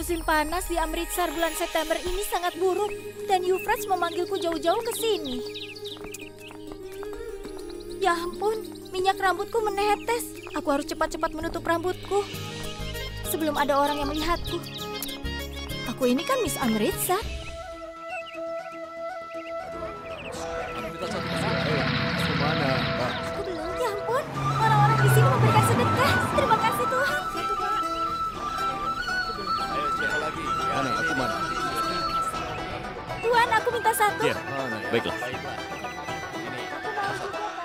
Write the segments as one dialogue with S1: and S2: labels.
S1: Musim panas di Amritsar bulan September ini sangat buruk dan Yuvraj memanggilku jauh-jauh ke sini. Ya ampun, minyak rambutku menetes. Aku harus cepat-cepat menutup rambutku sebelum ada orang yang melihatku. Aku ini kan Miss Amritsar.
S2: Kemana, Pak?
S1: Aku belum. Ya ampun, orang-orang di sini memberikan sedekah. Terima kasih Tuhan. Satu, Pak.
S2: Ayo, siapa lagi? Mana? Aku mana?
S1: Tuhan, aku minta satu.
S3: Iya, baiklah.
S1: Aku mau juga, Pak.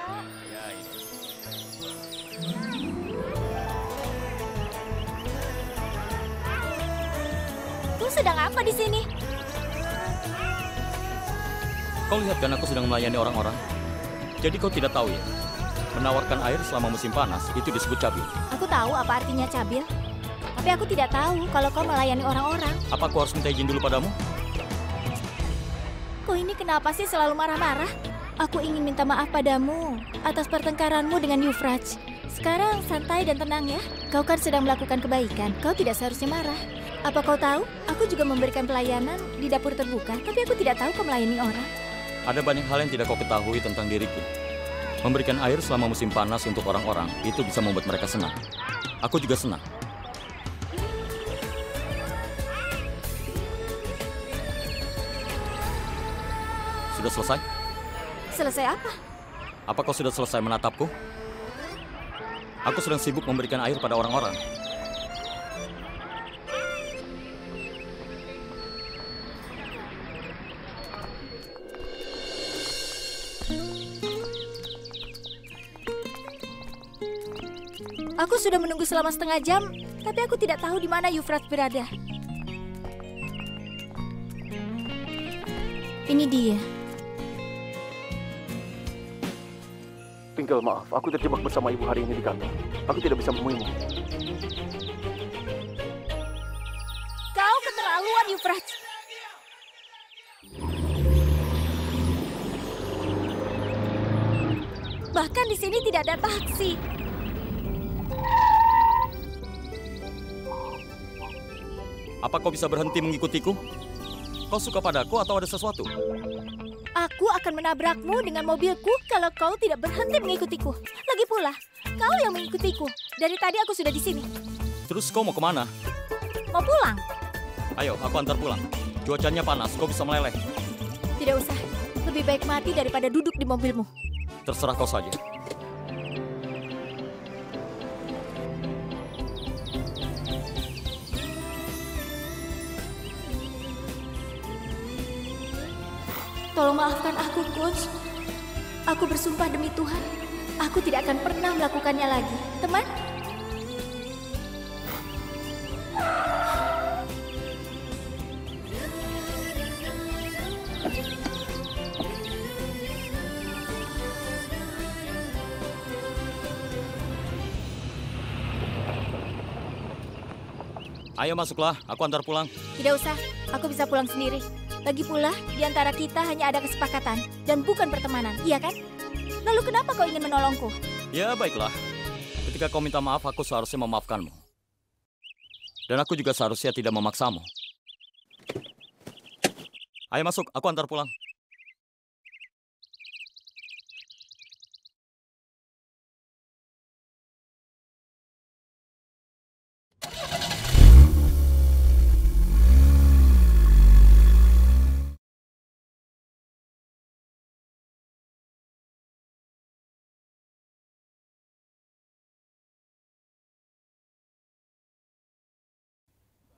S1: Kau sedang apa di sini?
S3: Kau lihat kan aku sedang melayani orang-orang. Jadi kau tidak tahu ya, menawarkan air selama musim panas itu disebut cabil.
S1: Aku tahu apa artinya cabil. Tapi aku tidak tahu kalau kau melayani orang-orang.
S3: Apa aku harus minta izin dulu padamu?
S1: Kau ini kenapa sih selalu marah-marah? Aku ingin minta maaf padamu atas pertengkaranmu dengan Yuvraj. Sekarang santai dan tenang ya. Kau kan sedang melakukan kebaikan. Kau tidak seharusnya marah. Apa kau tahu? Aku juga memberikan pelayanan di dapur terbuka, tapi aku tidak tahu kau melayani orang.
S3: Ada banyak hal yang tidak kau ketahui tentang diriku. Memberikan air selama musim panas untuk orang-orang itu bisa membuat mereka senang. Aku juga senang. Sudah selesai?
S1: Selesai apa?
S3: Apa kau sudah selesai menatapku? Aku sedang sibuk memberikan air pada orang-orang.
S1: Aku sudah menunggu selama setengah jam, tapi aku tidak tahu di mana Yuvraj berada. Ini dia.
S4: Tinggal maaf, aku terjebak bersama ibu hari ini di kantor. Aku tidak bisa menemuimu.
S1: Kau keterlaluan, Yuvraj. Bahkan di sini tidak ada taksi.
S3: Apa kau bisa berhenti mengikutiku? Kau suka padaku atau ada sesuatu?
S1: Aku akan menabrakmu dengan mobilku kalau kau tidak berhenti mengikutiku. Lagi pula, kau yang mengikutiku. Dari tadi aku sudah di sini.
S3: Terus kau mau kemana?
S1: Mau pulang?
S3: Ayo, aku antar pulang. Cuacanya panas, kau bisa meleleh.
S1: Tidak usah. Lebih baik mati daripada duduk di mobilmu.
S3: Terserah kau saja.
S1: Tolong maafkan aku, Coach. Aku bersumpah demi Tuhan, aku tidak akan pernah melakukannya lagi. Teman?
S3: Ayo masuklah, aku antar pulang.
S1: Tidak usah, aku bisa pulang sendiri. Lagi pula, di antara kita hanya ada kesepakatan dan bukan pertemanan, iya kan? Lalu kenapa kau ingin menolongku?
S3: Ya, baiklah. Ketika kau minta maaf, aku seharusnya memaafkanmu. Dan aku juga seharusnya tidak memaksamu. Ayo masuk, aku antar pulang.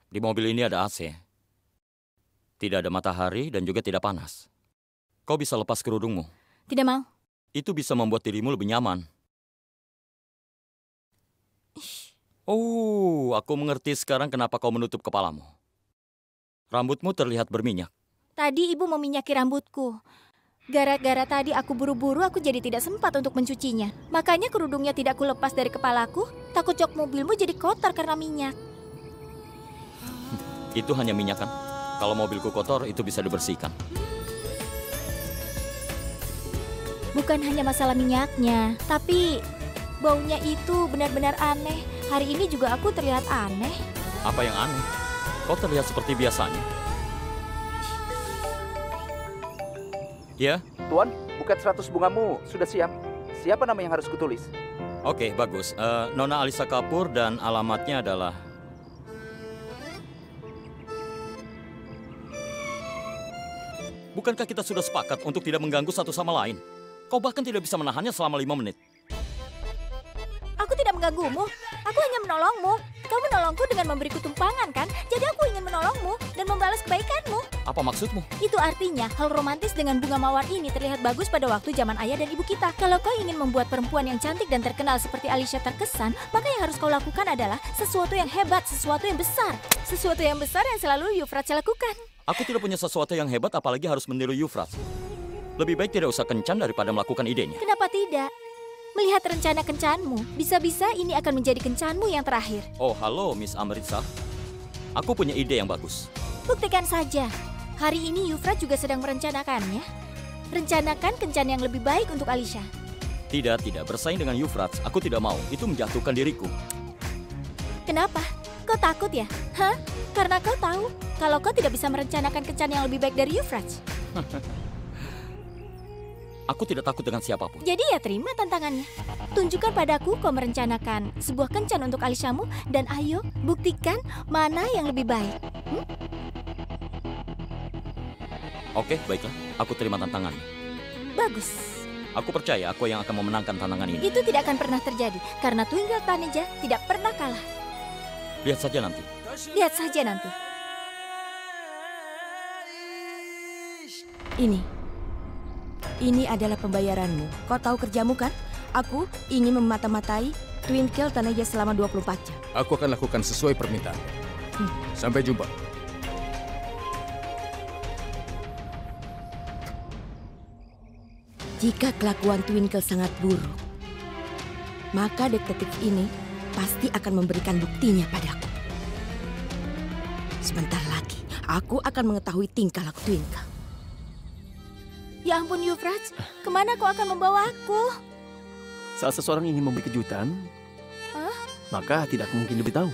S3: Di mobil ini ada AC. Tidak ada matahari dan juga tidak panas. Kau bisa lepas kerudungmu.
S1: Tidak mau.
S3: Itu bisa membuat dirimu lebih nyaman. Oh, aku mengerti sekarang kenapa kau menutup kepalamu. Rambutmu terlihat berminyak.
S1: Tadi ibu meminyaki rambutku. Gara-gara tadi aku buru-buru, aku jadi tidak sempat untuk mencucinya. Makanya kerudungnya tidak kulepas dari kepalaku. Takut jok mobilmu jadi kotor karena minyak.
S3: Itu hanya minyak kan? Kalau mobilku kotor, itu bisa dibersihkan.
S1: Bukan hanya masalah minyaknya, tapi baunya itu benar-benar aneh. Hari ini juga aku terlihat aneh.
S3: Apa yang aneh? Kau terlihat seperti biasanya. Ya,
S5: Tuan, buket 100 bungamu sudah siap. Siapa nama yang harus kutulis?
S3: oke, bagus. Nona Alisa Kapur dan alamatnya adalah... Bukankah kita sudah sepakat untuk tidak mengganggu satu sama lain? Kau bahkan tidak bisa menahannya selama 5 menit.
S1: Aku tidak mengganggumu. Aku hanya menolongmu. Kau menolongku dengan memberiku tumpangan, kan? Jadi aku ingin menolongmu dan membalas kebaikanmu.
S3: Apa maksudmu?
S1: Itu artinya hal romantis dengan bunga mawar ini terlihat bagus pada waktu zaman ayah dan ibu kita. Kalau kau ingin membuat perempuan yang cantik dan terkenal seperti Alicia terkesan, maka yang harus kau lakukan adalah sesuatu yang hebat, sesuatu yang besar. Sesuatu yang besar yang selalu Euphrates lakukan.
S3: Aku tidak punya sesuatu yang hebat apalagi harus meniru Euphrates. Lebih baik tidak usah kencan daripada melakukan idenya.
S1: Kenapa tidak? Melihat rencana kencanmu, bisa-bisa ini akan menjadi kencanmu yang terakhir.
S3: Oh, halo Miss Amritsar. Aku punya ide yang bagus.
S1: Buktikan saja. Hari ini Euphrates juga sedang merencanakannya. Rencanakan kencan yang lebih baik untuk Alicia.
S3: Tidak, bersaing dengan Euphrates. Aku tidak mau. Itu menjatuhkan diriku.
S1: Kenapa? Kau takut ya? Hah? Karena kau tahu kalau kau tidak bisa merencanakan kencan yang lebih baik dari Euphrates.
S3: Aku tidak takut dengan siapapun.
S1: Jadi ya terima tantangannya. Tunjukkan padaku kau merencanakan sebuah kencan untuk Aliciamu dan ayo buktikan mana yang lebih baik.
S3: Oke, baiklah. Aku terima tantangannya.
S1: Bagus.
S3: Aku percaya aku yang akan memenangkan tantangan ini.
S1: Itu tidak akan pernah terjadi karena Twinkle Taneja tidak pernah kalah.
S3: Lihat saja nanti.
S1: Lihat saja nanti.
S6: Ini adalah pembayaranmu. Kau tahu kerjamu kan? Aku ingin memata-matai Twinkle Taneja selama 24 jam.
S2: Aku akan lakukan sesuai permintaan. Sampai jumpa.
S6: Jika kelakuan Twinkle sangat buruk, maka detektif ini pasti akan memberikan buktinya padaku. Sebentar lagi, aku akan mengetahui tingkah laku Twinkle.
S1: Ya ampun Euphrates, kemana kau akan membawa aku?
S4: Saat seseorang ingin memberi kejutan, maka tidak mungkin diberitahu.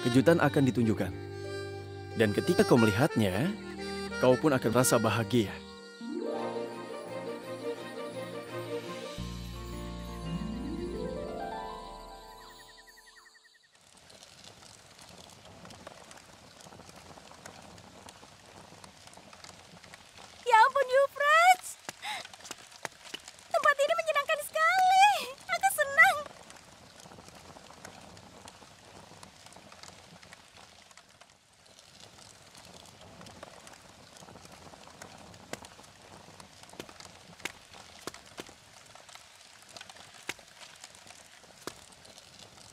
S4: Kejutan akan ditunjukkan. Dan ketika kau melihatnya, kau pun akan merasa bahagia.
S1: Ya ampun Euphrates, tempat ini menyenangkan sekali. Aku senang.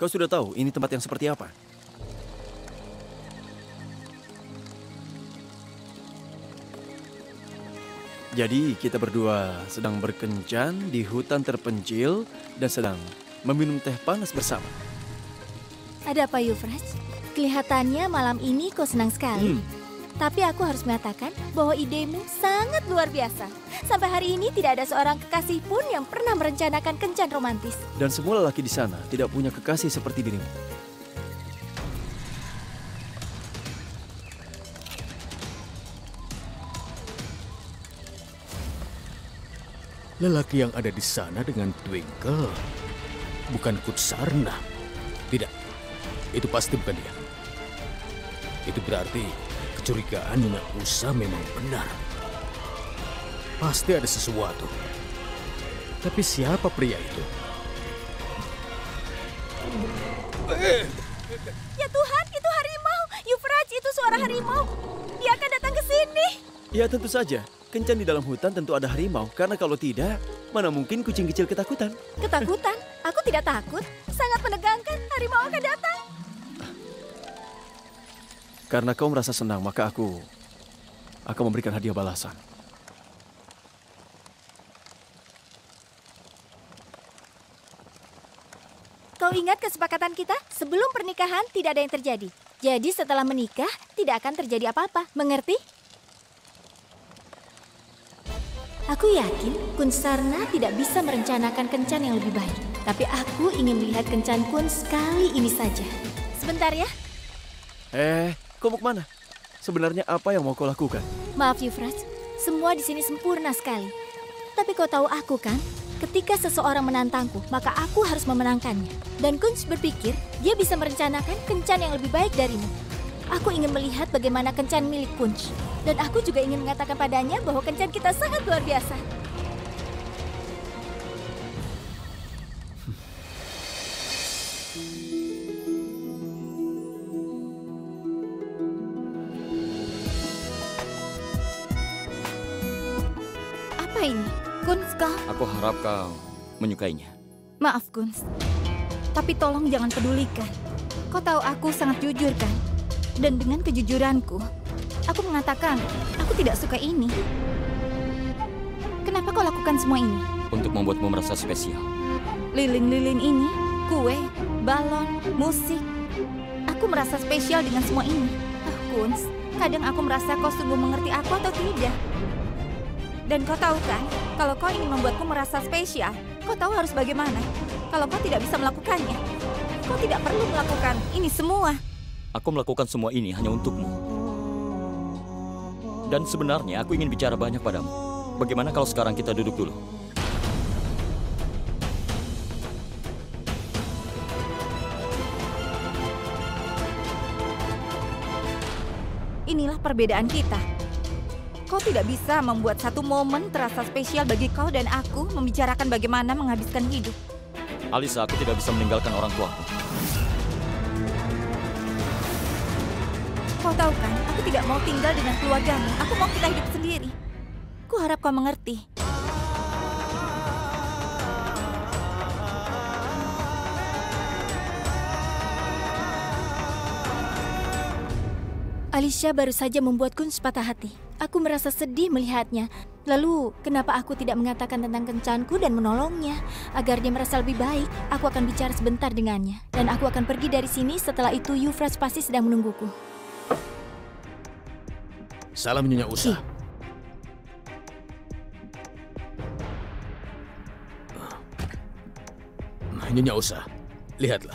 S4: Kau sudah tahu ini tempat yang seperti apa? Jadi kita berdua sedang berkencan di hutan terpencil dan sedang meminum teh panas bersama.
S1: Ada apa Euphrates? Kelihatannya malam ini kau senang sekali. Tapi aku harus mengatakan bahwa idemu sangat luar biasa. Sampai hari ini tidak ada seorang kekasih pun yang pernah merencanakan kencan romantis.
S4: Dan semua lelaki di sana tidak punya kekasih seperti dirimu.
S2: Lelaki yang ada di sana dengan Twinkle bukan Kutsarna. Tidak, itu pasti bukan dia. Itu berarti kecurigaan Nona Usa memang benar. Pasti ada sesuatu. Tapi siapa pria itu?
S1: Ya Tuhan, itu harimau. Euphrates, itu suara harimau. Dia akan datang ke sini.
S4: Ya tentu saja, kencan di dalam hutan tentu ada harimau. Karena kalau tidak, mana mungkin kucing kecil ketakutan.
S1: Ketakutan? Aku tidak takut. Sangat menegangkan, harimau akan datang.
S4: Karena kau merasa senang, maka aku akan memberikan hadiah balasan.
S1: Kau ingat kesepakatan kita? Sebelum pernikahan tidak ada yang terjadi. Jadi setelah menikah tidak akan terjadi apa-apa. Mengerti? Aku yakin Kunsarna tidak bisa merencanakan kencan yang lebih baik. Tapi aku ingin melihat kencan Kun sekali ini saja. Sebentar ya.
S4: Kau mau kemana? Sebenarnya apa yang mau kau lakukan?
S1: Maaf Euphrates, semua di sini sempurna sekali. Tapi kau tahu aku kan, ketika seseorang menantangku, maka aku harus memenangkannya. Dan Kunz berpikir dia bisa merencanakan kencan yang lebih baik darimu. Aku ingin melihat bagaimana kencan milik Kunz. Dan aku juga ingin mengatakan padanya bahwa kencan kita sangat luar biasa. Apa ini? Kunz kau?
S3: Aku harap kau menyukainya.
S1: Maaf Kunz, tapi tolong jangan pedulikan. Kau tahu aku sangat jujur kan? Dan dengan kejujuranku, aku mengatakan aku tidak suka ini. Kenapa kau lakukan semua ini?
S3: Untuk membuatmu merasa spesial.
S1: Lilin-lilin ini, kue, balon, musik. Aku merasa spesial dengan semua ini. Kunz, kadang aku merasa kau sungguh mengerti aku atau tidak. Dan kau tahu kan, kalau kau ingin membuatku merasa spesial, kau tahu harus bagaimana. Kalau kau tidak bisa melakukannya, kau tidak perlu melakukan ini semua.
S3: Aku melakukan semua ini hanya untukmu. Dan sebenarnya aku ingin bicara banyak padamu. Bagaimana kalau sekarang kita duduk dulu?
S1: Inilah perbedaan kita. Kau tidak bisa membuat satu momen terasa spesial bagi kau dan aku membicarakan bagaimana menghabiskan hidup.
S3: Alisa, aku tidak bisa meninggalkan orang tuaku.
S1: Kau tahu kan, aku tidak mau tinggal dengan keluargamu. Aku mau kita hidup sendiri. Ku harap kau mengerti. Alicia baru saja membuatku patah hati. Aku merasa sedih melihatnya. Lalu, kenapa aku tidak mengatakan tentang kencanku dan menolongnya? Agar dia merasa lebih baik, aku akan bicara sebentar dengannya. Dan aku akan pergi dari sini. Setelah itu, Euphrates pasti sedang menungguku.
S2: Salam Nyonya Usa. Nyonya Usa, lihatlah.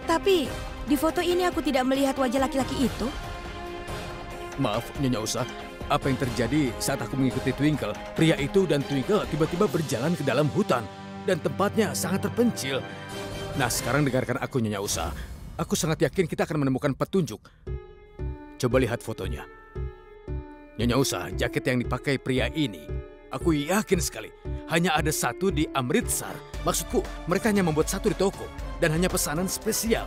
S6: Tapi di foto ini aku tidak melihat wajah laki-laki itu.
S2: Maaf, Nyonya Usa. Apa yang terjadi saat aku mengikuti Twinkle? Pria itu dan Twinkle tiba-tiba berjalan ke dalam hutan. Dan tempatnya sangat terpencil. Nah, sekarang dengarkan aku, Nyonya Usa. Aku sangat yakin kita akan menemukan petunjuk. Coba lihat fotonya. Nyonya Usa, jaket yang dipakai pria ini, aku yakin sekali. Hanya ada satu di Amritsar. Maksudku, mereka hanya membuat satu di toko. Dan hanya pesanan spesial.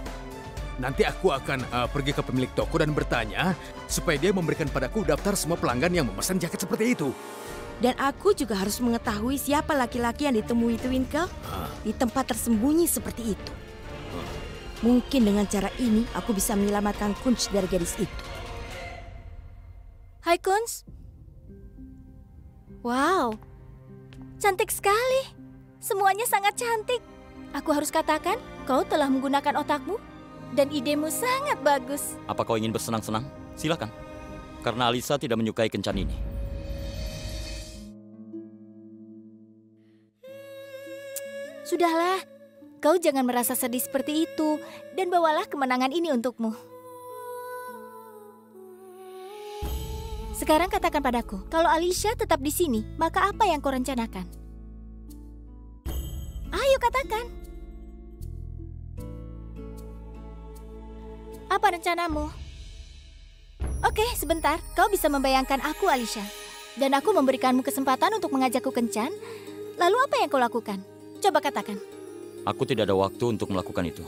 S2: Nanti aku akan pergi ke pemilik toko dan bertanya supaya dia memberikan padaku daftar semua pelanggan yang memesan jaket seperti itu.
S6: Dan aku juga harus mengetahui siapa laki-laki yang ditemui Twinkle di tempat tersembunyi seperti itu. Mungkin dengan cara ini aku bisa menyelamatkan Kunz dari gadis itu.
S1: Hai Kunz. Wow, cantik sekali. Semuanya sangat cantik. Aku harus katakan, kau telah menggunakan otakmu dan idemu sangat bagus.
S3: Apa kau ingin bersenang-senang? Silakan. Karena Alisa tidak menyukai kencan ini.
S1: Sudahlah, kau jangan merasa sedih seperti itu dan bawalah kemenangan ini untukmu. Sekarang katakan padaku, kalau Alicia tetap di sini, maka apa yang kau rencanakan? Ayo katakan. Apa rencanamu? Oke, sebentar. Kau bisa membayangkan aku, Alicia. Dan aku memberikanmu kesempatan untuk mengajakku kencan. Lalu apa yang kau lakukan? Coba katakan.
S3: Aku tidak ada waktu untuk melakukan itu.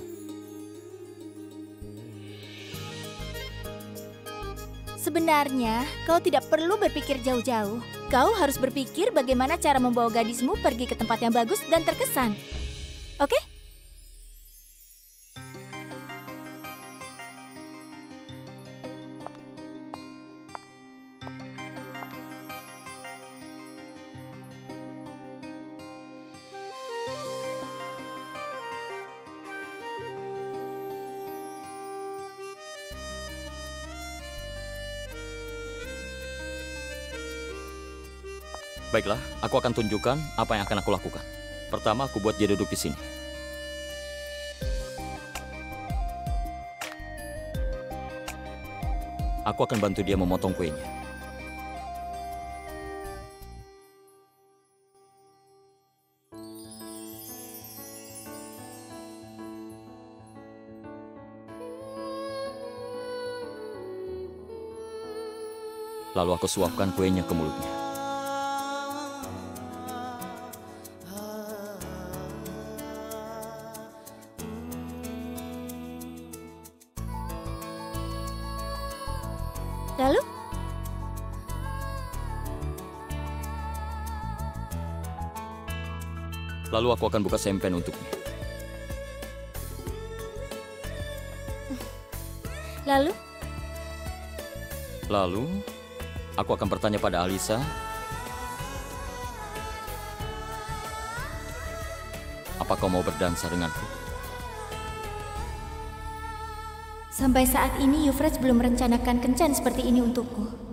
S1: Sebenarnya, kau tidak perlu berpikir jauh-jauh. Kau harus berpikir bagaimana cara membawa gadismu pergi ke tempat yang bagus dan terkesan. Oke?
S3: Baiklah, aku akan tunjukkan apa yang akan aku lakukan. Pertama, aku buat dia duduk di sini. Aku akan bantu dia memotong kuenya. Lalu aku suapkan kuenya ke mulutnya.
S1: Lalu?
S3: Lalu aku akan buka sempen untuknya.
S1: Lalu?
S3: Lalu, aku akan bertanya pada Alisa, apa kau mau berdansa denganku?
S1: Sampai saat ini Euphrates belum merencanakan kencan seperti ini untukku.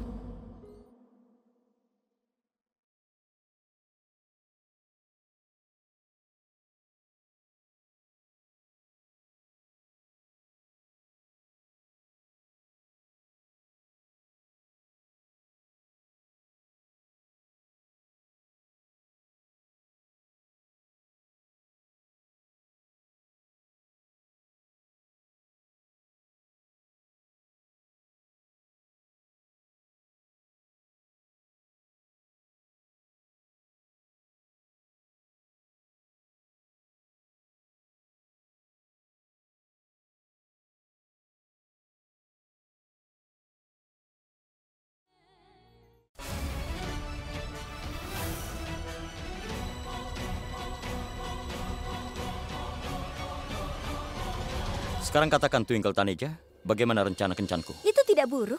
S3: Sekarang katakan Twinkle Taneja, bagaimana rencana kencanku?
S1: Itu tidak buruk.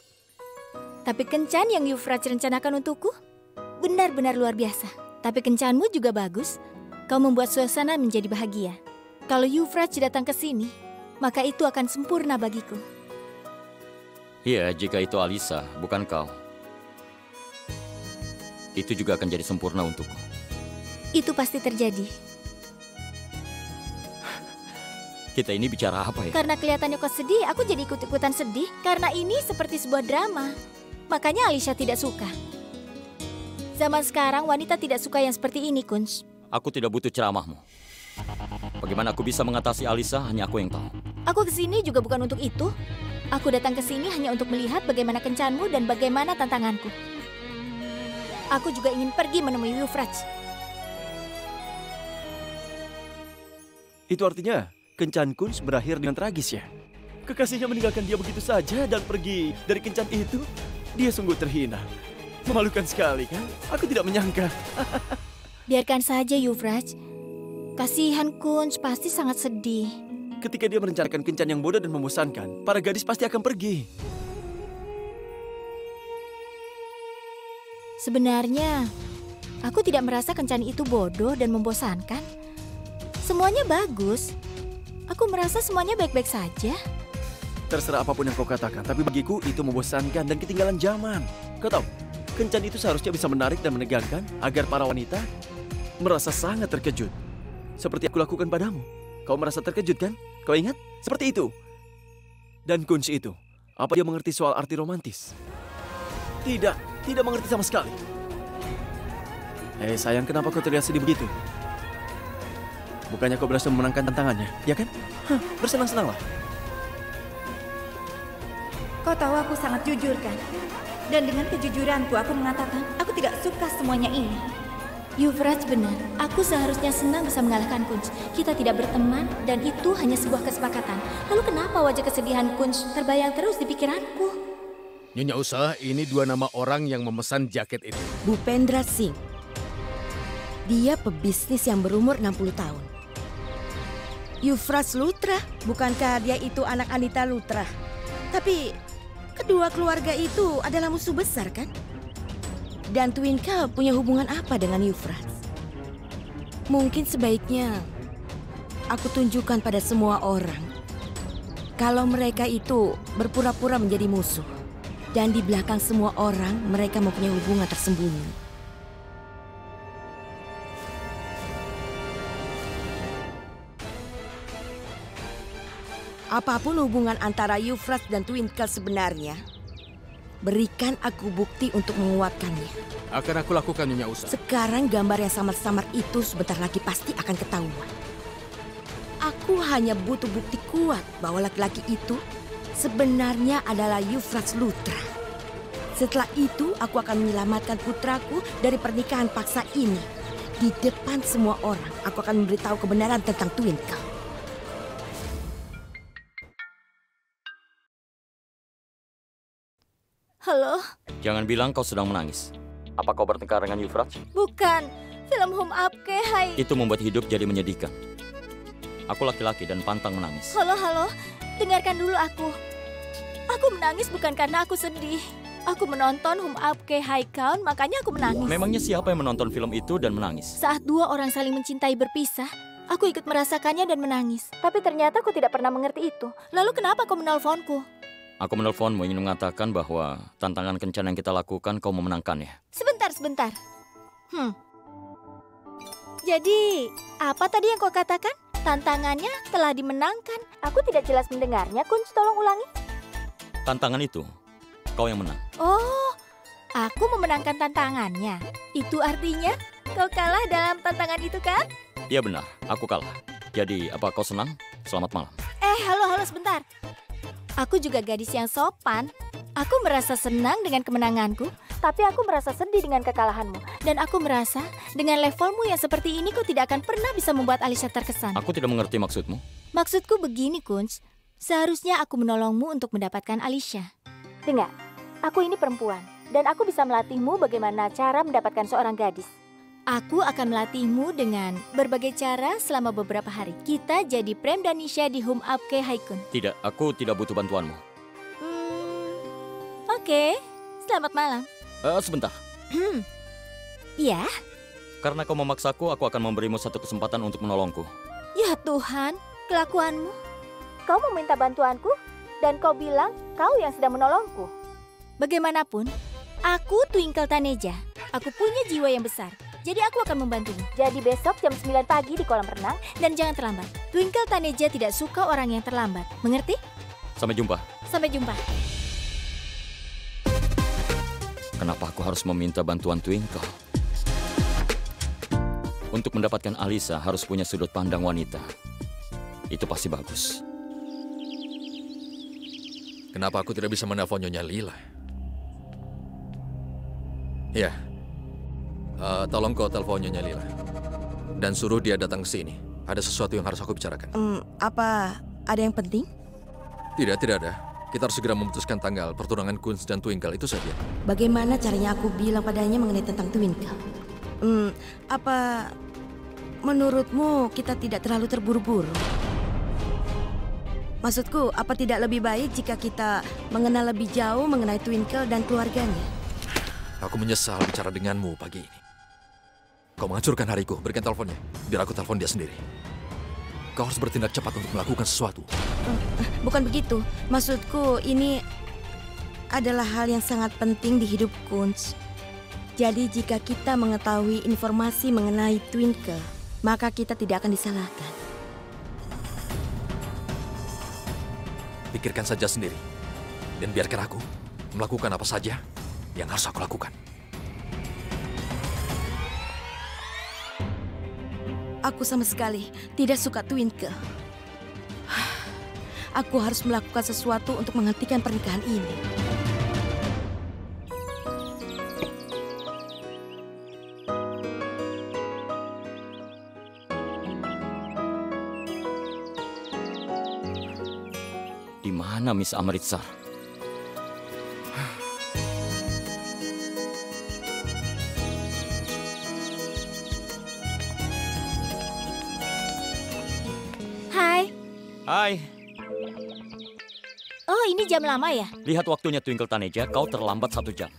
S1: Tapi kencan yang Euphrates rencanakan untukku benar-benar luar biasa. Tapi kencanmu juga bagus. Kau membuat suasana menjadi bahagia. Kalau Euphrates datang ke sini, maka itu akan sempurna bagiku.
S3: Iya, jika itu Alisa, bukan kau. Itu juga akan jadi sempurna untukku.
S1: Itu pasti terjadi.
S3: Kita ini bicara apa ya?
S1: Karena kelihatannya kau sedih, aku jadi ikut-ikutan sedih. Karena ini seperti sebuah drama. Makanya Alicia tidak suka. Zaman sekarang wanita tidak suka yang seperti ini, Kunz.
S3: Aku tidak butuh ceramahmu. Bagaimana aku bisa mengatasi Alisa, hanya aku yang tahu.
S1: Aku kesini juga bukan untuk itu. Aku datang ke sini hanya untuk melihat bagaimana kencanmu dan bagaimana tantanganku. Aku juga ingin pergi menemui Euphrates.
S4: Itu artinya kencan Kunz berakhir dengan tragis ya? Kekasihnya meninggalkan dia begitu saja dan pergi dari kencan itu? Dia sungguh terhina. Memalukan sekali kan? Aku tidak menyangka.
S1: Biarkan saja Euphrates. Kasihan Kunz, pasti sangat sedih.
S4: Ketika dia merencanakan kencan yang bodoh dan membosankan, para gadis pasti akan pergi.
S1: Sebenarnya, aku tidak merasa kencan itu bodoh dan membosankan. Semuanya bagus. Aku merasa semuanya baik-baik saja.
S4: Terserah apapun yang kau katakan, tapi bagiku itu membosankan dan ketinggalan zaman. Kau tahu, kencan itu seharusnya bisa menarik dan menegangkan agar para wanita merasa sangat terkejut. Seperti aku lakukan padamu. Kau merasa terkejut kan? Kau ingat? Seperti itu. Dan Kunz itu, apa dia mengerti soal arti romantis? Tidak mengerti sama sekali. Sayang, kenapa kau terlihat sedih begitu? Bukannya kau berhasil memenangkan tantangannya, ya kan? Bersenang-senanglah.
S1: Kau tahu aku sangat jujur kan? Dan dengan kejujuranku aku mengatakan aku tidak suka semuanya ini. Euphrates benar, aku seharusnya senang bisa mengalahkan Kunz. Kita tidak berteman dan itu hanya sebuah kesepakatan. Lalu kenapa wajah kesedihan Kunz terbayang terus di pikiranku?
S2: Nyonya Usa, ini dua nama orang yang memesan jaket itu.
S6: Bhupendra Singh. Dia pebisnis yang berumur 60 tahun. Euphrates Lutra, bukankah dia itu anak Anita Lutra? Tapi kedua keluarga itu adalah musuh besar kan? Dan Twinkle punya hubungan apa dengan Euphrates? Mungkin sebaiknya aku tunjukkan pada semua orang kalau mereka itu berpura-pura menjadi musuh. Dan di belakang semua orang mereka mempunyai hubungan tersembunyi. Apapun hubungan antara Euphrates dan Twinkle sebenarnya, Berikan aku bukti untuk menguatkannya.
S2: Akan aku lakukan, Nyonya Usa.
S6: Sekarang gambar yang samar-samar itu sebentar lagi pasti akan ketahuan. Aku hanya butuh bukti kuat bahwa laki-laki itu sebenarnya adalah Euphrates Lutra. Setelah itu, aku akan menyelamatkan putraku dari pernikahan paksa ini. Di depan semua orang, aku akan memberitahu kebenaran tentang Twinkle.
S1: Halo?
S3: Jangan bilang kau sedang menangis. Apa kau bertengkar dengan Euphrates?
S1: Bukan. Film Hum Apke Hai.
S3: Itu membuat hidup jadi menyedihkan. Aku laki-laki dan pantang menangis.
S1: Halo. Dengarkan dulu aku. Aku menangis bukan karena aku sedih. Aku menonton Hum Apke Hai Kaun, makanya aku menangis.
S3: Memangnya siapa yang menonton film itu dan menangis?
S1: Saat dua orang saling mencintai berpisah, aku ikut merasakannya dan menangis. Tapi ternyata aku tidak pernah mengerti itu. Lalu kenapa kau menelponku?
S3: Aku menelponmu ingin mengatakan bahwa tantangan kencan yang kita lakukan kau memenangkannya.
S1: Sebentar. Jadi, apa tadi yang kau katakan? Tantangannya telah dimenangkan. Aku tidak jelas mendengarnya, Kunz, tolong ulangi.
S3: Tantangan itu, kau yang menang.
S1: Oh, aku memenangkan tantangannya. Itu artinya kau kalah dalam tantangan itu kan?
S3: Iya benar, aku kalah. Jadi, apa kau senang? Selamat malam.
S1: Halo, sebentar. Aku juga gadis yang sopan. Aku merasa senang dengan kemenanganku, tapi aku merasa sedih dengan kekalahanmu. Dan aku merasa dengan levelmu yang seperti ini kau tidak akan pernah bisa membuat Alicia terkesan.
S3: Aku tidak mengerti maksudmu.
S1: Maksudku begini, Kunz. Seharusnya aku menolongmu untuk mendapatkan Alicia. Dengar, aku ini perempuan, dan aku bisa melatihmu bagaimana cara mendapatkan seorang gadis. Aku akan melatihmu dengan berbagai cara selama beberapa hari. Kita jadi Prem dan Nisha di Hum Apke Haikun.
S3: Tidak, aku tidak butuh bantuanmu.
S1: Oke, selamat malam.
S3: Sebentar.
S1: Iya?
S3: Karena kau memaksaku, aku akan memberimu satu kesempatan untuk menolongku.
S1: Ya Tuhan, kelakuanmu. Kau meminta bantuanku, dan kau bilang kau yang sedang menolongku. Bagaimanapun, aku Twinkle Taneja. Aku punya jiwa yang besar. Jadi aku akan membantumu. Jadi besok jam 9 pagi di kolam renang dan jangan terlambat. Twinkle Taneja tidak suka orang yang terlambat. Mengerti?
S3: Sampai jumpa.
S1: Sampai jumpa.
S3: Kenapa aku harus meminta bantuan Twinkle? Untuk mendapatkan Alisa harus punya sudut pandang wanita. Itu pasti bagus.
S7: Kenapa aku tidak bisa menelpon Nyonya Lila? Ya. Tolong kau telepon Nyonya Lila. Dan suruh dia datang ke sini. Ada sesuatu yang harus aku bicarakan.
S6: Apa ada yang penting?
S7: Tidak ada. Kita harus segera memutuskan tanggal pertunangan Kunz dan Twinkle, itu saja.
S6: Bagaimana caranya aku bilang padanya mengenai tentang Twinkle? Apa menurutmu kita tidak terlalu terburu-buru? Maksudku, apa tidak lebih baik jika kita mengenal lebih jauh mengenai Twinkle dan keluarganya?
S7: Aku menyesal bicara denganmu pagi ini. Kau menghancurkan hariku, berikan teleponnya. Biar aku telepon dia sendiri. Kau harus bertindak cepat untuk melakukan sesuatu.
S6: Bukan begitu. Maksudku, ini adalah hal yang sangat penting di hidup Kunz. Jadi jika kita mengetahui informasi mengenai Twinkle, maka kita tidak akan disalahkan.
S7: Pikirkan saja sendiri. Dan biarkan aku melakukan apa saja yang harus aku lakukan.
S6: Aku sama sekali tidak suka Twinkle. Aku harus melakukan sesuatu untuk menghentikan pernikahan ini.
S3: Di mana Miss Amritsar? Hai.
S1: Oh, ini jam lama ya?
S3: Lihat waktunya Twinkle Taneja, kau terlambat 1 jam.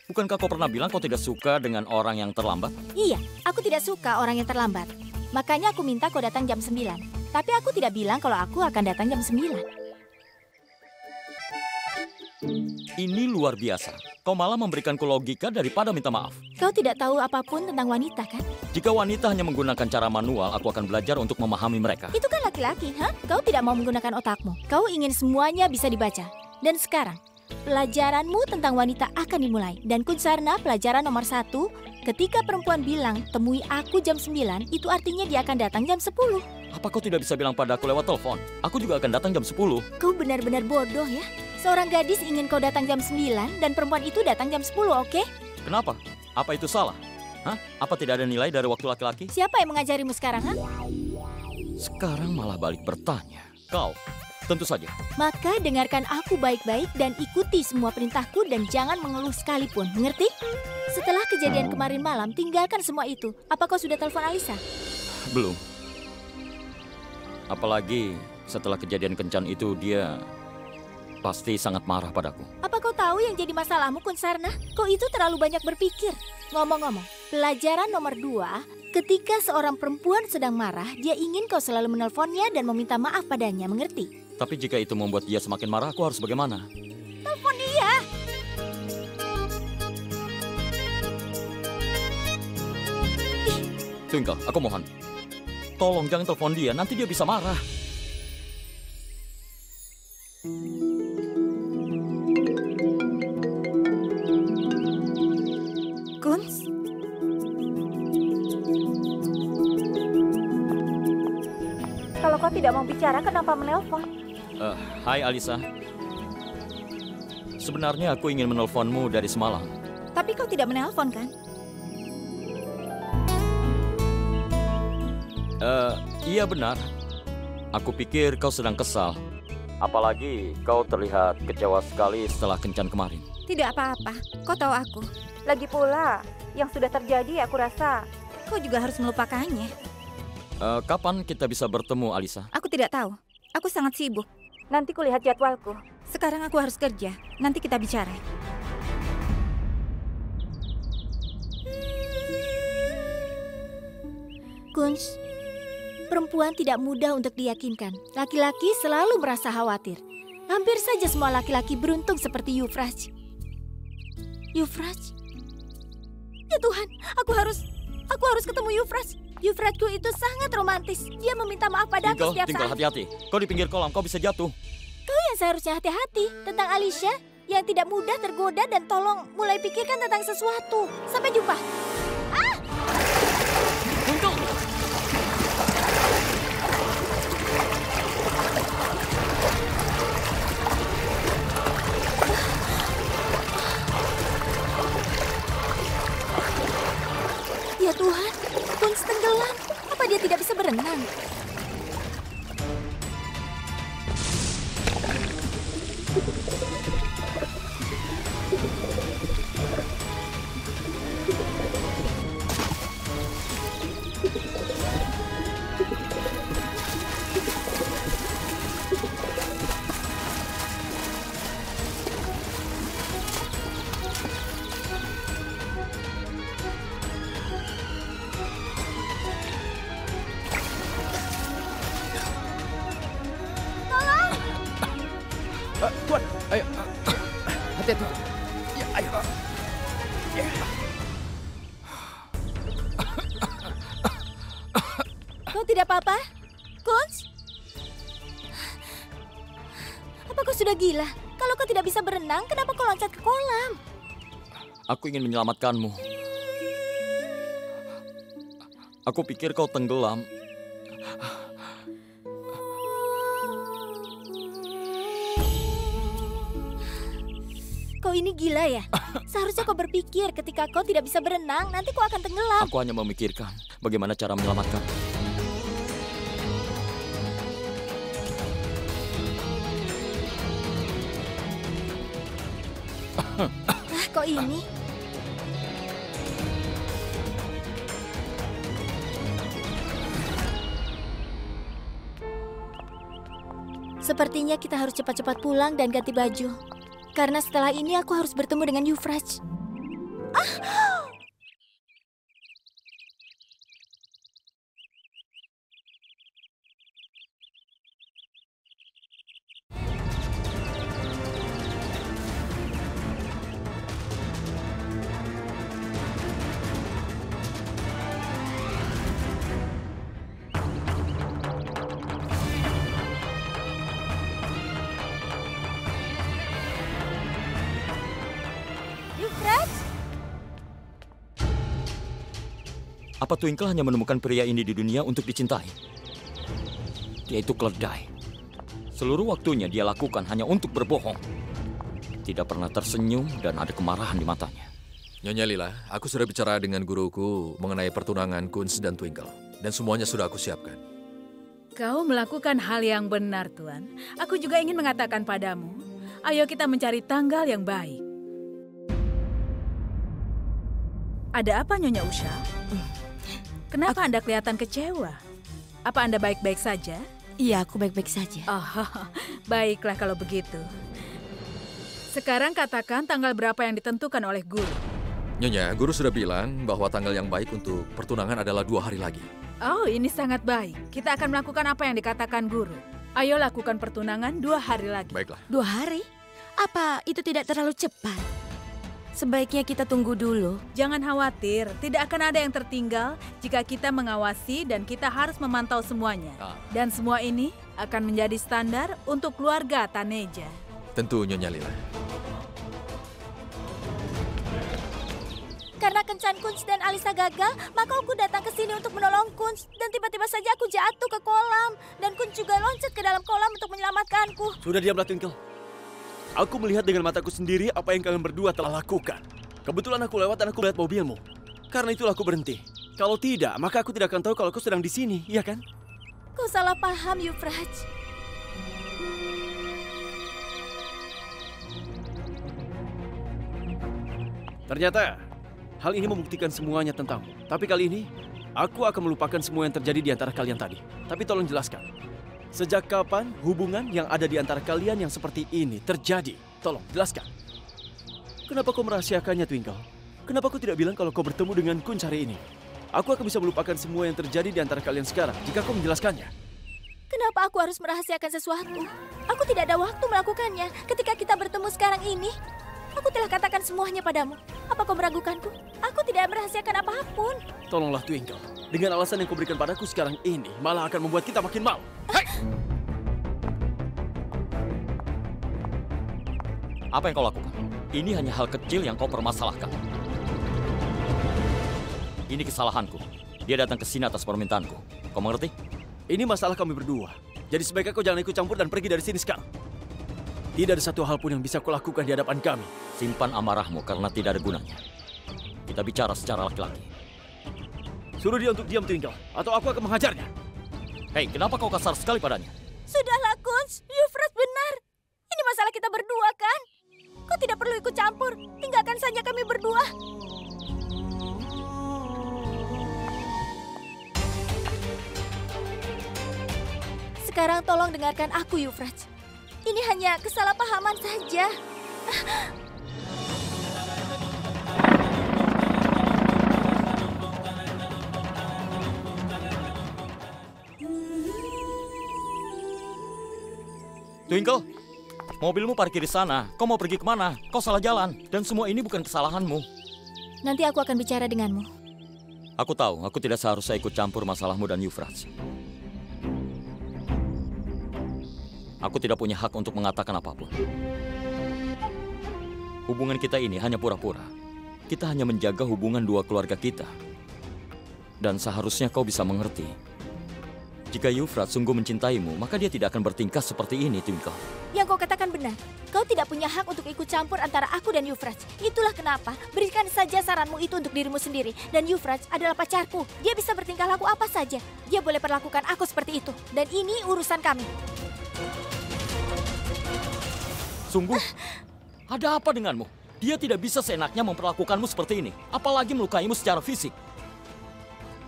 S3: Bukankah kau pernah bilang kau tidak suka dengan orang yang terlambat?
S1: Iya, aku tidak suka orang yang terlambat. Makanya aku minta kau datang jam 9. Tapi aku tidak bilang kalau aku akan datang jam 9.
S3: Ini luar biasa. Kau malah memberikanku logika daripada minta maaf.
S1: Kau tidak tahu apapun tentang wanita, kan?
S3: Jika wanita hanya menggunakan cara manual, aku akan belajar untuk memahami mereka.
S1: Itu kan laki-laki, ha? Kau tidak mau menggunakan otakmu. Kau ingin semuanya bisa dibaca. Dan sekarang, Pelajaranmu tentang wanita akan dimulai. Dan Kunsarna, pelajaran nomor 1, ketika perempuan bilang, temui aku jam 9, itu artinya dia akan datang jam 10.
S3: Apa kau tidak bisa bilang pada aku lewat telepon? Aku juga akan datang jam 10.
S1: Kau benar-benar bodoh ya. Seorang gadis ingin kau datang jam 9 dan perempuan itu datang jam 10, oke?
S3: Kenapa? Apa itu salah? Hah? Apa tidak ada nilai dari waktu laki-laki?
S1: Siapa yang mengajarimu sekarang, ha?
S3: Sekarang malah balik bertanya. Kau, tentu saja.
S1: Maka dengarkan aku baik-baik dan ikuti semua perintahku dan jangan mengeluh sekalipun, mengerti? Setelah kejadian kemarin malam, tinggalkan semua itu. Apa kau sudah telepon Alisa?
S3: Belum. Apalagi setelah kejadian kencan itu dia pasti sangat marah padaku.
S1: Apa kau tahu yang jadi masalahmu, Kunsarna? Kau itu terlalu banyak berpikir. Ngomong-ngomong, pelajaran nomor 2, ketika seorang perempuan sedang marah, dia ingin kau selalu menelponnya dan meminta maaf padanya, mengerti?
S3: Tapi jika itu membuat dia semakin marah, aku harus bagaimana?
S1: Telepon dia!
S3: Twinkle, aku mohon. Tolong jangan telepon dia, nanti dia bisa marah.
S1: Kuns? Kalau kau tidak mau bicara, kenapa menelpon?
S3: Hai Alisa. Sebenarnya aku ingin menelponmu dari semalam.
S1: Tapi kau tidak menelpon, kan?
S3: Iya benar. Aku pikir kau sedang kesal. Apalagi kau terlihat kecewa sekali setelah kencan kemarin.
S1: Tidak apa-apa, kau tahu aku. Lagi pula, yang sudah terjadi aku rasa kau juga harus melupakannya.
S3: Kapan kita bisa bertemu, Alisa?
S1: Aku tidak tahu, aku sangat sibuk. Nanti kulihat jadwalku. Sekarang aku harus kerja, nanti kita bicara. Kunz, perempuan tidak mudah untuk diyakinkan. Laki-laki selalu merasa khawatir. Hampir saja semua laki-laki beruntung seperti Yufraj. Yufraj? Ya Tuhan, aku harus ketemu Yufraj. Yufrajku itu sangat romantis. Dia meminta maaf padaku setiap
S3: Tinggal
S1: saat.
S3: hati-hati. Kau di pinggir kolam, kau bisa jatuh.
S1: Kau yang seharusnya hati-hati tentang Alicia yang tidak mudah tergoda dan tolong mulai pikirkan tentang sesuatu. Sampai jumpa.
S3: Untung!
S1: Ya Tuhan, Kunz tenggelam. Apa dia tidak bisa berenang?
S5: Tuan, ayo. Hati-hati. Ya, ayo.
S1: Kau tidak apa-apa? Kunz? Apa kau sudah gila? Kalau kau tidak bisa berenang, kenapa kau loncat ke kolam?
S3: Aku ingin menyelamatkanmu. Aku pikir kau tenggelam.
S1: Kau ini gila ya? Seharusnya kau berpikir ketika kau tidak bisa berenang, nanti kau akan tenggelam.
S3: Aku hanya memikirkan bagaimana cara menyelamatkan.
S1: Kau ini... Sepertinya kita harus cepat-cepat pulang dan ganti baju. Karena setelah ini aku harus bertemu dengan Yufraj.
S3: Apa Twinkle hanya menemukan pria ini di dunia untuk dicintai? Dia itu keledai. Seluruh waktunya dia lakukan hanya untuk berbohong. Tidak pernah tersenyum dan ada kemarahan di matanya.
S7: Nyonya Lila, aku sudah bicara dengan guruku mengenai pertunangan Kunz dan Twinkle. Dan semuanya sudah aku siapkan.
S8: Kau melakukan hal yang benar, Tuan. Aku juga ingin mengatakan padamu, ayo kita mencari tanggal yang baik. Ada apa, Nyonya Usha? Kenapa Anda kelihatan kecewa? Apa Anda baik-baik saja?
S6: Iya, aku baik-baik saja.
S8: Oh, baiklah kalau begitu. Sekarang katakan tanggal berapa yang ditentukan oleh guru.
S7: Nyonya, guru sudah bilang bahwa tanggal yang baik untuk pertunangan adalah 2 hari lagi.
S8: Oh, ini sangat baik. Kita akan melakukan apa yang dikatakan guru. Ayo lakukan pertunangan 2 hari lagi.
S7: Baiklah.
S6: 2 hari? Apa itu tidak terlalu cepat? Sebaiknya kita tunggu dulu.
S8: Jangan khawatir, tidak akan ada yang tertinggal jika kita mengawasi dan kita harus memantau semuanya. Dan semua ini akan menjadi standar untuk keluarga Taneja.
S7: Tentu, Nyonya Lila.
S1: Karena kencan Kunz dan Alisa gagal, maka aku datang ke sini untuk menolong Kunz. Dan tiba-tiba saja aku jatuh ke kolam. Dan Kunz juga loncat ke dalam kolam untuk menyelamatkanku.
S4: Sudah diamlah, Twinkle. Aku melihat dengan mataku sendiri apa yang kalian berdua telah lakukan. Kebetulan aku lewat dan aku melihat mobilmu. Karena itulah aku berhenti. Kalau tidak, maka aku tidak akan tahu kalau kau sedang di sini, iya kan?
S1: Kau salah paham, Yufraj.
S4: Ternyata, hal ini membuktikan semuanya tentangmu. Tapi kali ini, aku akan melupakan semua yang terjadi di antara kalian tadi. Tapi tolong jelaskan. Sejak kapan hubungan yang ada di antara kalian yang seperti ini terjadi? Tolong, jelaskan. Kenapa kau merahasiakannya, Twinkle? Kenapa kau tidak bilang kalau kau bertemu dengan Kunz hari ini? Aku akan bisa melupakan semua yang terjadi di antara kalian sekarang jika kau menjelaskannya.
S1: Kenapa aku harus merahasiakan sesuatu? Aku tidak ada waktu melakukannya. Ketika kita bertemu sekarang ini, aku telah katakan semuanya padamu. Apa kau meragukanku? Aku tidak merahasiakan apapun.
S4: Tolonglah, Twinkle. Dengan alasan yang kau berikan padaku sekarang ini, malah akan membuat kita makin malu. Hei!
S3: Apa yang kau lakukan? Ini hanya hal kecil yang kau permasalahkan. Ini kesalahanku. Dia datang ke sini atas permintaanku. Kau mengerti?
S4: Ini masalah kami berdua. Jadi sebaiknya kau jangan ikut campur dan pergi dari sini sekarang. Tidak ada satu hal pun yang bisa kau lakukan di hadapan kami.
S3: Simpan amarahmu karena tidak ada gunanya. Kita bicara secara laki-laki.
S4: Suruh dia untuk diam, Twinkle, atau aku akan menghajarnya.
S3: Hei, kenapa kau kasar sekali padanya?
S1: Sudahlah, Kunz. Yufraj benar. Ini masalah kita berdua, kan? Kau tidak perlu ikut campur. Tinggalkan saja kami berdua. Sekarang tolong dengarkan aku, Yufraj. Ini hanya kesalahpahaman saja.
S3: Twinkle, mobilmu parkir di sana. Kau mau pergi kemana? Kau salah jalan. Dan semua ini bukan kesalahanmu.
S1: Nanti aku akan bicara denganmu.
S3: Aku tahu, aku tidak seharusnya ikut campur masalahmu dan Yufraj. Aku tidak punya hak untuk mengatakan apapun. Hubungan kita ini hanya pura-pura. Kita hanya menjaga hubungan dua keluarga kita. Dan seharusnya kau bisa mengerti. Jika Yufraj sungguh mencintaimu, maka dia tidak akan bertingkah seperti ini, Twinkle.
S1: Yang kau katakan benar. Kau tidak punya hak untuk ikut campur antara aku dan Yufraj. Itulah kenapa. Berikan saja saranmu itu untuk dirimu sendiri. Dan Yufraj adalah pacarku. Dia bisa bertingkah laku apa saja. Dia boleh perlakukan aku seperti itu. Dan ini urusan kami.
S3: Sungguh? Ada apa denganmu? Dia tidak bisa seenaknya memperlakukanmu seperti ini. Apalagi melukaimu secara fisik.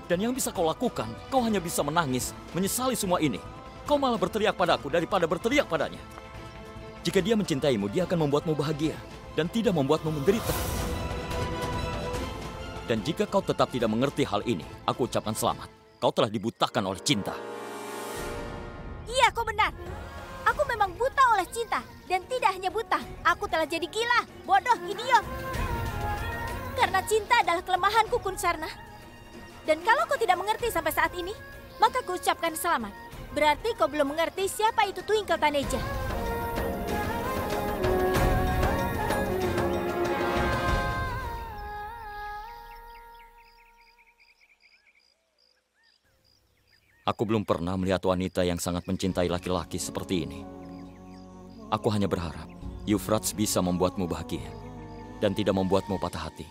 S3: Dan yang bisa kau lakukan, kau hanya bisa menangis, menyesali semua ini. Kau malah berteriak padaku daripada berteriak padanya. Jika dia mencintaimu, dia akan membuatmu bahagia dan tidak membuatmu menderita. Dan jika kau tetap tidak mengerti hal ini, aku ucapkan selamat. Kau telah dibutakan oleh cinta.
S1: Iya, kau benar. Aku memang buta oleh cinta. Dan tidak hanya buta, aku telah jadi gila, bodoh, idiot. Karena cinta adalah kelemahanku, Kunsarna. Dan kalau kau tidak mengerti sampai saat ini, maka kuucapkan selamat. Berarti kau belum mengerti siapa itu Twinkle Taneja.
S3: Aku belum pernah melihat wanita yang sangat mencintai laki-laki seperti ini. Aku hanya berharap Euphrates bisa membuatmu bahagia dan tidak membuatmu patah hati.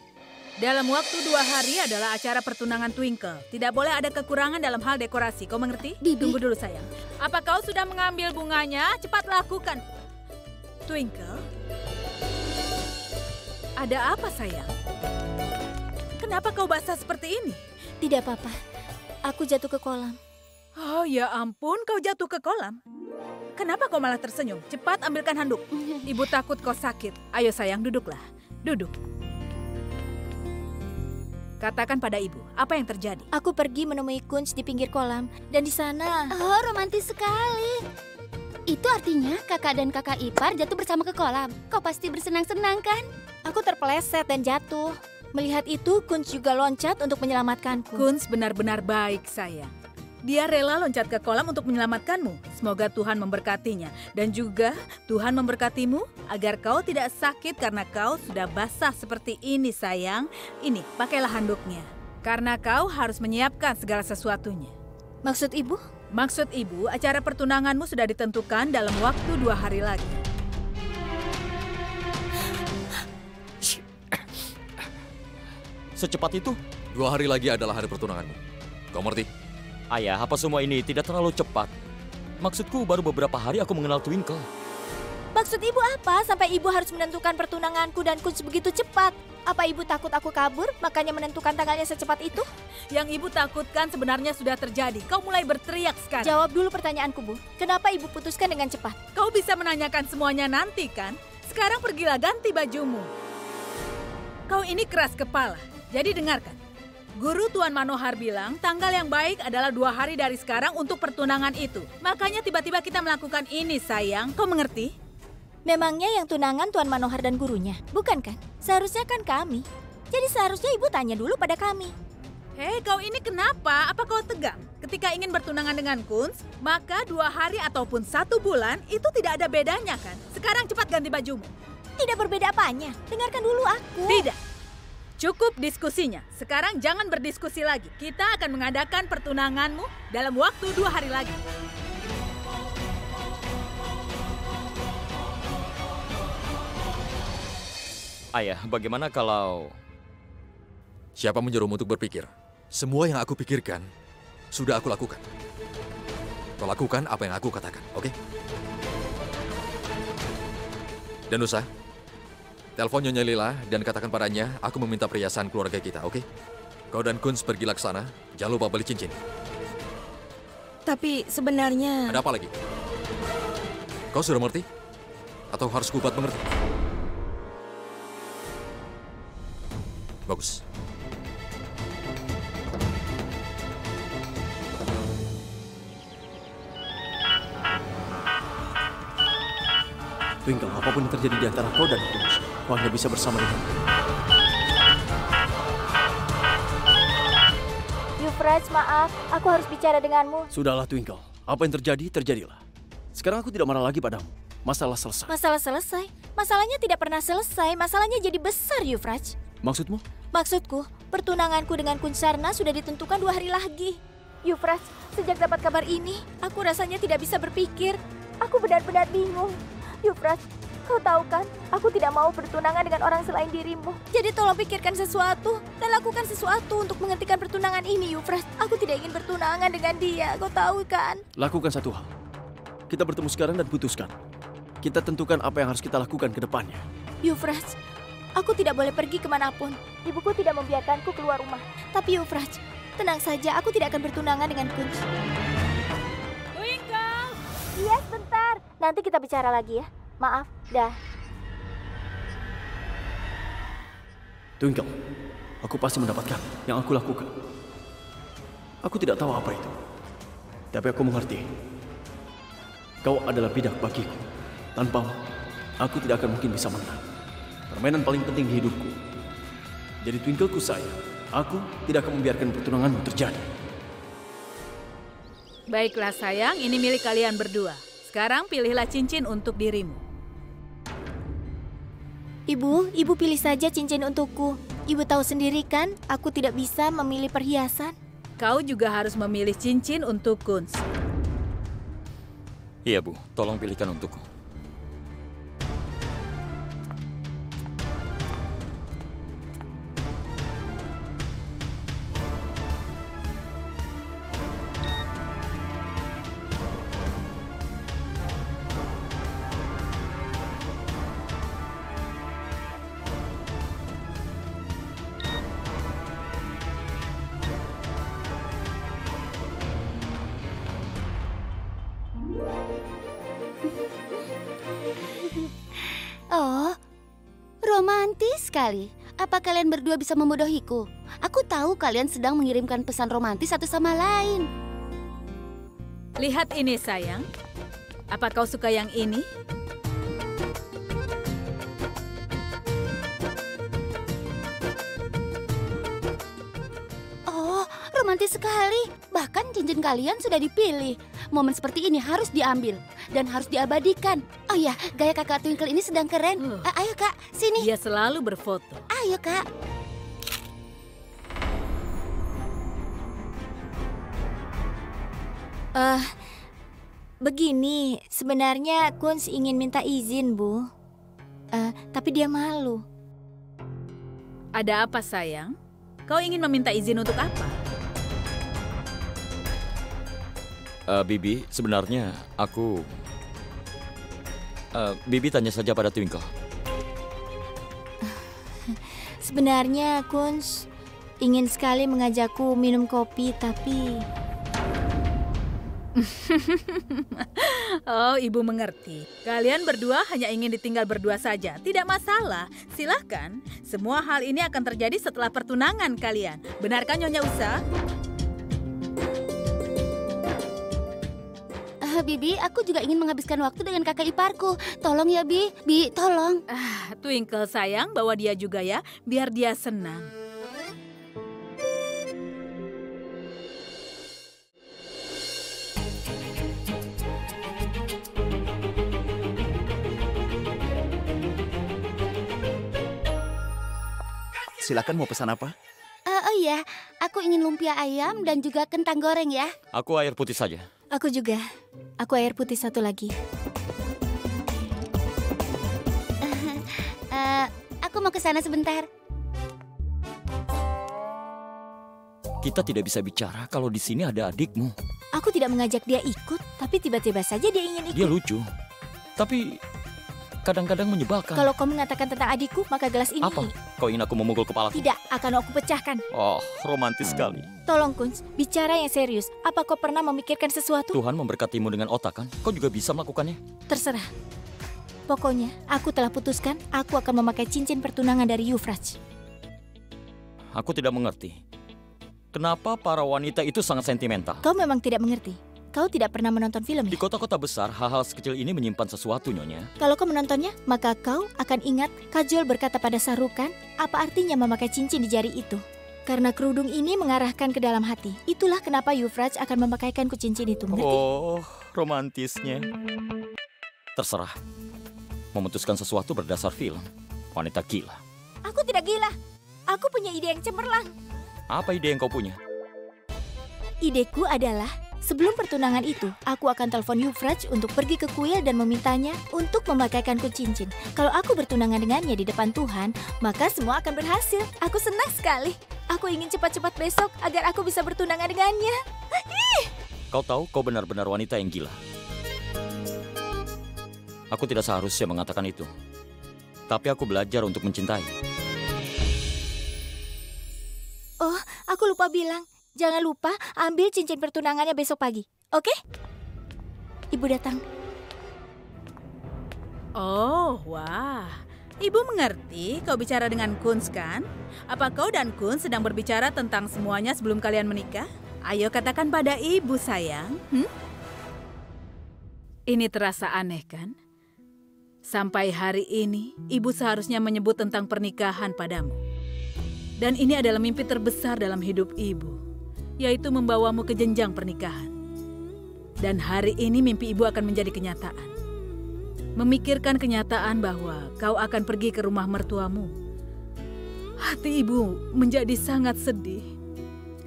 S8: Dalam waktu 2 hari adalah acara pertunangan Twinkle. Tidak boleh ada kekurangan dalam hal dekorasi. Kau mengerti? Tunggu dulu sayang. Apa kau sudah mengambil bunganya? Cepat lakukan. Twinkle? Ada apa sayang? Kenapa kau basah seperti ini?
S1: Tidak apa-apa. Aku jatuh ke kolam.
S8: Oh ya ampun, kau jatuh ke kolam. Kenapa kau malah tersenyum? Cepat ambilkan handuk. Ibu takut kau sakit. Ayo sayang, duduklah. Duduk. Katakan pada ibu, apa yang terjadi?
S1: Aku pergi menemui Kunz di pinggir kolam. Dan di sana...
S9: Oh, romantis sekali. Itu artinya kakak dan kakak ipar jatuh bersama ke kolam. Kau pasti bersenang-senang kan?
S1: Aku terpeleset dan jatuh. Melihat itu, Kunz juga loncat untuk menyelamatkanku.
S8: Kunz benar-benar baik, sayang. Dia rela loncat ke kolam untuk menyelamatkanmu. Semoga Tuhan memberkatinya. Dan juga Tuhan memberkatimu agar kau tidak sakit karena kau sudah basah seperti ini, sayang. Ini, pakailah handuknya. Karena kau harus menyiapkan segala sesuatunya.
S1: Maksud ibu?
S8: Maksud ibu, acara pertunanganmu sudah ditentukan dalam waktu 2 hari lagi.
S3: Secepat itu?
S7: 2 hari lagi adalah hari pertunanganmu. Kau mengerti?
S3: Ayah, apa semua ini tidak terlalu cepat? Maksudku baru beberapa hari aku mengenal Twinkle.
S1: Maksud ibu apa sampai ibu harus menentukan pertunanganku dan Kunz begitu cepat? Apa ibu takut aku kabur, makanya menentukan tanggalnya secepat itu?
S8: Yang ibu takutkan sebenarnya sudah terjadi. Kau mulai berteriak sekarang.
S1: Jawab dulu pertanyaanku, Bu. Kenapa ibu putuskan dengan cepat?
S8: Kau bisa menanyakan semuanya nanti, kan? Sekarang pergilah ganti bajumu. Kau ini keras kepala, jadi dengarkan. Guru Tuan Manohar bilang tanggal yang baik adalah 2 hari dari sekarang untuk pertunangan itu. Makanya tiba-tiba kita melakukan ini, sayang. Kau mengerti?
S1: Memangnya yang tunangan Tuan Manohar dan gurunya, bukan kan? Seharusnya kan kami. Jadi seharusnya ibu tanya dulu pada kami.
S8: Hei, kau ini kenapa? Apa kau tegang? Ketika ingin bertunangan dengan Kunz, maka 2 hari ataupun 1 bulan itu tidak ada bedanya, kan? Sekarang cepat ganti bajumu.
S1: Tidak berbeda apanya. Dengarkan dulu aku.
S8: Tidak. Cukup diskusinya. Sekarang jangan berdiskusi lagi. Kita akan mengadakan pertunanganmu dalam waktu 2 hari lagi.
S3: Ayah, bagaimana kalau...
S7: Siapa menyuruhmu untuk berpikir? Semua yang aku pikirkan, sudah aku lakukan. Kau lakukan apa yang aku katakan, oke? Dan Nusa, telepon Nyonya Lila dan katakan padanya, aku meminta perhiasan keluarga kita, oke? Kau dan Kunz pergilah ke sana, jangan lupa beli cincin.
S6: Tapi sebenarnya...
S7: Ada apa lagi? Kau sudah mengerti? Atau harus kubuat mengerti? Bagus.
S4: Twinkle, apapun yang terjadi di antara kau dan Kunz, kau hanya bisa bersama dengan
S1: Euphrates, maaf. Aku harus bicara denganmu.
S4: Sudahlah, Twinkle. Apa yang terjadi, terjadilah. Sekarang aku tidak marah lagi padamu. Masalah selesai.
S1: Masalah selesai? Masalahnya tidak pernah selesai. Masalahnya jadi besar, Euphrates.
S4: Maksudmu?
S1: Maksudku, pertunanganku dengan Kunsarna sudah ditentukan 2 hari lagi. Euphrates, sejak dapat kabar ini, aku rasanya tidak bisa berpikir. Aku benar-benar bingung. Euphrates, kau tahu kan, aku tidak mau bertunangan dengan orang selain dirimu. Jadi tolong pikirkan sesuatu dan lakukan sesuatu untuk menghentikan pertunangan ini, Euphrates. Aku tidak ingin bertunangan dengan dia, kau tahu kan?
S4: Lakukan satu hal. Kita bertemu sekarang dan putuskan. Kita tentukan apa yang harus kita lakukan ke depannya.
S1: Euphrates, aku tidak boleh pergi kemanapun. Ibuku tidak membiarkanku keluar rumah. Tapi Euphrates, tenang saja, aku tidak akan bertunangan dengan Kunz.
S8: Twinkle!
S1: Iya, sebentar. Nanti kita bicara lagi ya. Maaf, dah.
S4: Twinkle, aku pasti mendapatkan yang aku lakukan. Aku tidak tahu apa itu. Tapi aku mengerti. Kau adalah bidak bagiku. Tanpamu, aku tidak akan mungkin bisa menang. Permainan paling penting di hidupku. Jadi Twinkleku sayang, aku tidak akan membiarkan pertunanganmu terjadi.
S8: Baiklah sayang, ini milik kalian berdua. Sekarang pilihlah cincin untuk dirimu.
S1: Ibu pilih saja cincin untukku. Ibu tahu sendiri kan, aku tidak bisa memilih perhiasan.
S8: kau juga harus memilih cincin untuk Kunz.
S3: Iya, Bu. Tolong pilihkan untukku.
S9: Oh, romantis sekali. Apa kalian berdua bisa membodohiku? Aku tahu kalian sedang mengirimkan pesan romantis satu sama lain.
S8: Lihat ini, sayang. Apa kau suka yang ini?
S9: Oh, romantis sekali. Bahkan cincin kalian sudah dipilih. Momen seperti ini harus diambil dan harus diabadikan. Oh ya, gaya kakak Twinkle ini sedang keren. Ayo kak, sini.
S8: Dia selalu berfoto.
S9: Ayo kak.
S1: Begini, sebenarnya Kunz ingin minta izin, Bu. Tapi dia malu.
S8: Ada apa, sayang? Kau ingin meminta izin untuk apa?
S3: Bibi, sebenarnya aku... Bibi tanya saja pada Twinkle.
S1: Sebenarnya Kunz ingin sekali mengajakku minum kopi, tapi...
S8: Oh, ibu mengerti. Kalian berdua hanya ingin ditinggal berdua saja. Tidak masalah. Silahkan. Semua hal ini akan terjadi setelah pertunangan kalian. Benarkah Nyonya Usa?
S9: Bibi, aku juga ingin menghabiskan waktu dengan kakak iparku. Tolong ya, Bi. Bi, tolong.
S8: Twinkle sayang, bawa dia juga ya, biar dia senang.
S4: Silakan, mau pesan apa?
S9: Oh iya, aku ingin lumpia ayam dan juga kentang goreng ya.
S3: Aku air putih saja.
S1: Aku juga. Aku air putih satu lagi.
S9: Aku mau ke sana sebentar.
S3: Kita tidak bisa bicara kalau di sini ada adikmu.
S1: Aku tidak mengajak dia ikut, tapi tiba-tiba saja dia ingin ikut.
S3: Dia lucu, tapi kadang-kadang menyebalkan.
S1: Kalau kau mengatakan tentang adikku, maka gelas ini...
S3: Apa? Kau ingin aku memukul kepalaku?
S1: Tidak, akan aku pecahkan.
S3: Oh, romantis sekali.
S1: Tolong Kunz, bicara yang serius. Apa kau pernah memikirkan sesuatu?
S3: Tuhan memberkatimu dengan otak kan? Kau juga bisa melakukannya.
S1: Terserah. Pokoknya, aku telah putuskan aku akan memakai cincin pertunangan dari Euphrates.
S3: Aku tidak mengerti. Kenapa para wanita itu sangat sentimental?
S1: Kau memang tidak mengerti. Kau tidak pernah menonton filmnya.
S3: Di kota-kota besar, hal-hal sekecil ini menyimpan sesuatu, Nyonya.
S1: Kalau kau menontonnya, maka kau akan ingat Kajol berkata pada Sarukan, apa artinya memakai cincin di jari itu. Karena kerudung ini mengarahkan ke dalam hati. Itulah kenapa Euphrates akan memakaikan cincin itu, mengerti?
S3: Oh, romantisnya. Terserah. Memutuskan sesuatu berdasar film. Wanita gila.
S1: Aku tidak gila. Aku punya ide yang cemerlang.
S3: Apa ide yang kau punya?
S1: Ideku adalah, sebelum pertunangan itu, aku akan telepon Euphrates untuk pergi ke kuil dan memintanya untuk memakaikanku cincin. Kalau aku bertunangan dengannya di depan Tuhan, maka semua akan berhasil. Aku senang sekali. Aku ingin cepat-cepat besok agar aku bisa bertunangan dengannya.
S3: Kau tahu kau benar-benar wanita yang gila. Aku tidak seharusnya mengatakan itu. Tapi aku belajar untuk mencintai.
S1: Oh, aku lupa bilang. Jangan lupa ambil cincin pertunangannya besok pagi. Oke? Ibu datang.
S8: Oh, wah. Ibu mengerti kau bicara dengan Kunz kan? Apa kau dan Kunz sedang berbicara tentang semuanya sebelum kalian menikah? Ayo katakan pada ibu, sayang. Ini terasa aneh kan? Sampai hari ini, ibu seharusnya menyebut tentang pernikahan padamu. Dan ini adalah mimpi terbesar dalam hidup ibu, yaitu membawamu ke jenjang pernikahan. Dan hari ini mimpi ibu akan menjadi kenyataan. Memikirkan kenyataan bahwa kau akan pergi ke rumah mertuamu. Hati ibu menjadi sangat sedih.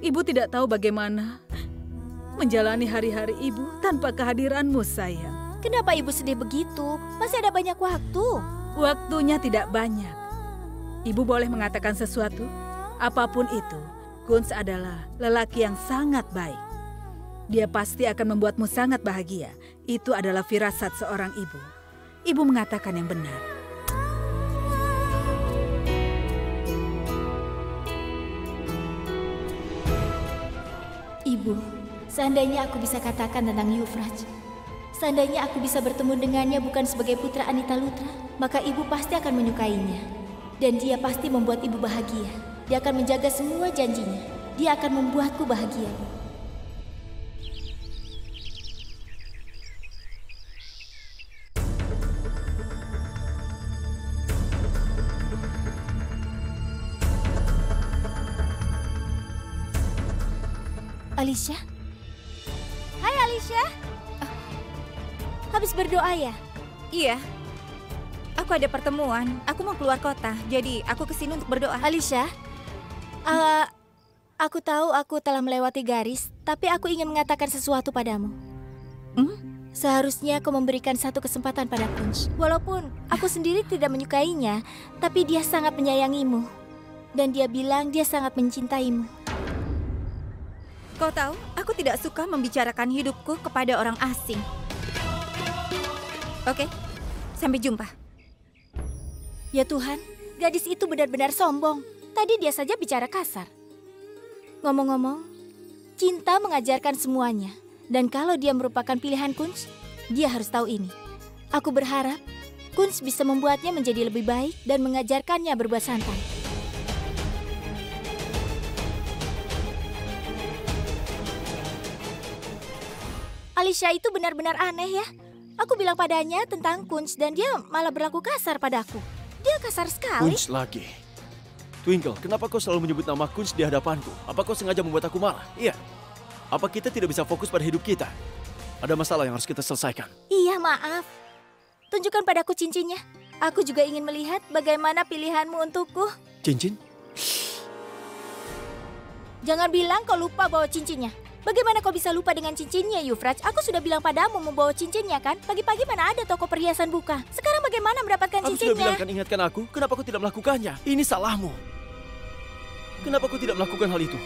S8: Ibu tidak tahu bagaimana menjalani hari-hari ibu tanpa kehadiranmu, sayang.
S1: Kenapa ibu sedih begitu? Masih ada banyak waktu.
S8: Waktunya tidak banyak. Ibu boleh mengatakan sesuatu? Apapun itu, Kunz adalah lelaki yang sangat baik. Dia pasti akan membuatmu sangat bahagia. Itu adalah firasat seorang ibu. Ibu mengatakan yang benar.
S1: Ibu, seandainya aku bisa katakan tentang Yufraj, seandainya aku bisa bertemu dengannya bukan sebagai putra Anita Lutra, maka ibu pasti akan menyukainya. Dan dia pasti membuat ibu bahagia. Dia akan menjaga semua janjinya. Dia akan membuatku bahagia. Alicia? Hai Alicia. Habis berdoa ya?
S10: Iya. Aku ada pertemuan. Aku mau keluar kota. Jadi aku kesini untuk berdoa.
S1: Alicia? Aku tahu aku telah melewati garis, tapi aku ingin mengatakan sesuatu padamu. Seharusnya kau memberikan satu kesempatan pada Kunz. Walaupun aku sendiri tidak menyukainya, tapi dia sangat menyayangimu. Dan dia bilang dia sangat mencintaimu.
S10: Kau tahu, aku tidak suka membicarakan hidupku kepada orang asing. Oke, sampai jumpa.
S1: Ya Tuhan, gadis itu benar-benar sombong. Tadi dia saja bicara kasar. Ngomong-ngomong, cinta mengajarkan semuanya. Dan kalau dia merupakan pilihan Kunz, dia harus tahu ini. Aku berharap Kunz bisa membuatnya menjadi lebih baik dan mengajarkannya berbuat santai. Alicia itu benar-benar aneh ya. Aku bilang padanya tentang Kunz dan dia malah berlaku kasar padaku. Dia kasar sekali.
S4: Kunz lagi. Twinkle, kenapa kau selalu menyebut nama Kunz di hadapanku? Apa kau sengaja membuat aku marah? Iya. Apa kita tidak bisa fokus pada hidup kita? Ada masalah yang harus kita selesaikan.
S1: Iya, maaf. Tunjukkan padaku cincinnya. Aku juga ingin melihat bagaimana pilihanmu untukku.
S4: Cincin?
S1: Jangan bilang kau lupa bawa cincinnya. Bagaimana kau bisa lupa dengan cincinnya, Yufraj? Aku sudah bilang padamu membawa cincinnya, kan? Pagi-pagi mana ada toko perhiasan buka. Sekarang bagaimana mendapatkan cincinnya?
S4: Aku sudah bilang kan, ingatkan aku. Kenapa kau tidak melakukannya? Ini salahmu. Kenapa kau tidak melakukan hal itu?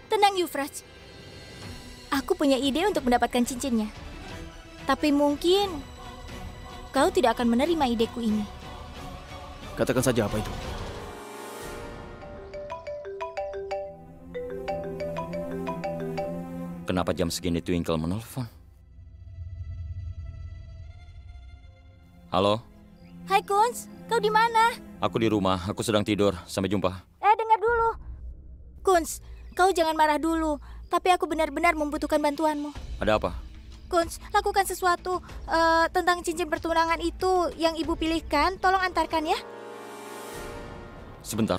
S1: Tenang, Yufraj. Aku punya ide untuk mendapatkan cincinnya. Tapi mungkin kau tidak akan menerima ideku ini.
S4: Katakan saja apa itu.
S3: Kenapa jam segini Twinkle menelpon? Halo?
S1: Hai Kunz, kau di mana?
S3: Aku di rumah, aku sedang tidur. Sampai jumpa.
S1: Dengar dulu. Kunz, kau jangan marah dulu. Tapi aku benar-benar membutuhkan bantuanmu.
S3: Ada apa?
S1: Kunz, lakukan sesuatu tentang cincin pertunangan itu yang ibu pilihkan. Tolong antarkan ya.
S3: Sebentar.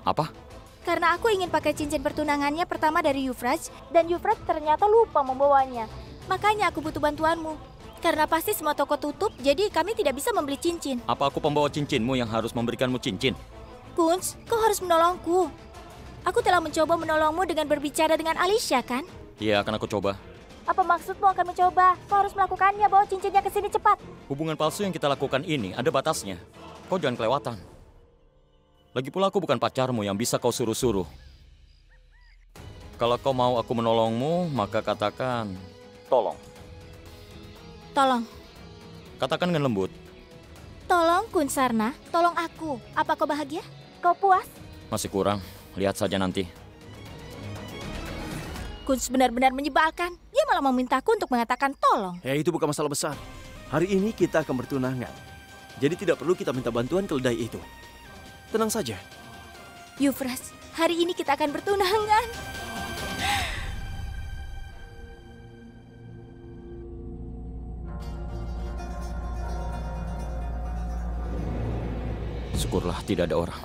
S3: Apa?
S1: Karena aku ingin pakai cincin pertunangannya pertama dari Yufraj, dan Yufraj ternyata lupa membawanya. Makanya aku butuh bantuanmu. Karena pasti semua toko tutup, jadi kami tidak bisa membeli cincin.
S3: Apa aku pembawa cincinmu yang harus memberikanmu cincin?
S1: Kunz, kau harus menolongku. Aku telah mencoba menolongmu dengan berbicara dengan Alicia, kan?
S3: Iya, akan aku coba.
S1: Apa maksudmu akan mencoba? Kau harus melakukannya, bawa cincinnya ke sini cepat.
S3: Hubungan palsu yang kita lakukan ini ada batasnya. Kau jangan kelewatan. Lagi pula aku bukan pacarmu yang bisa kau suruh-suruh. Kalau kau mau aku menolongmu, maka katakan tolong.
S1: Tolong.
S3: Katakan dengan lembut.
S1: Tolong Kunsarna, tolong aku. Apa kau bahagia? Kau puas?
S3: Masih kurang, lihat saja nanti.
S1: Kunz benar-benar menyebalkan. Dia malah memintaku untuk mengatakan tolong.
S4: Ya, itu bukan masalah besar. Hari ini kita akan bertunangan. Jadi tidak perlu kita minta bantuan keledai itu. Tenang saja.
S1: Yufraj, hari ini kita akan bertunangan.
S3: Syukurlah tidak ada orang.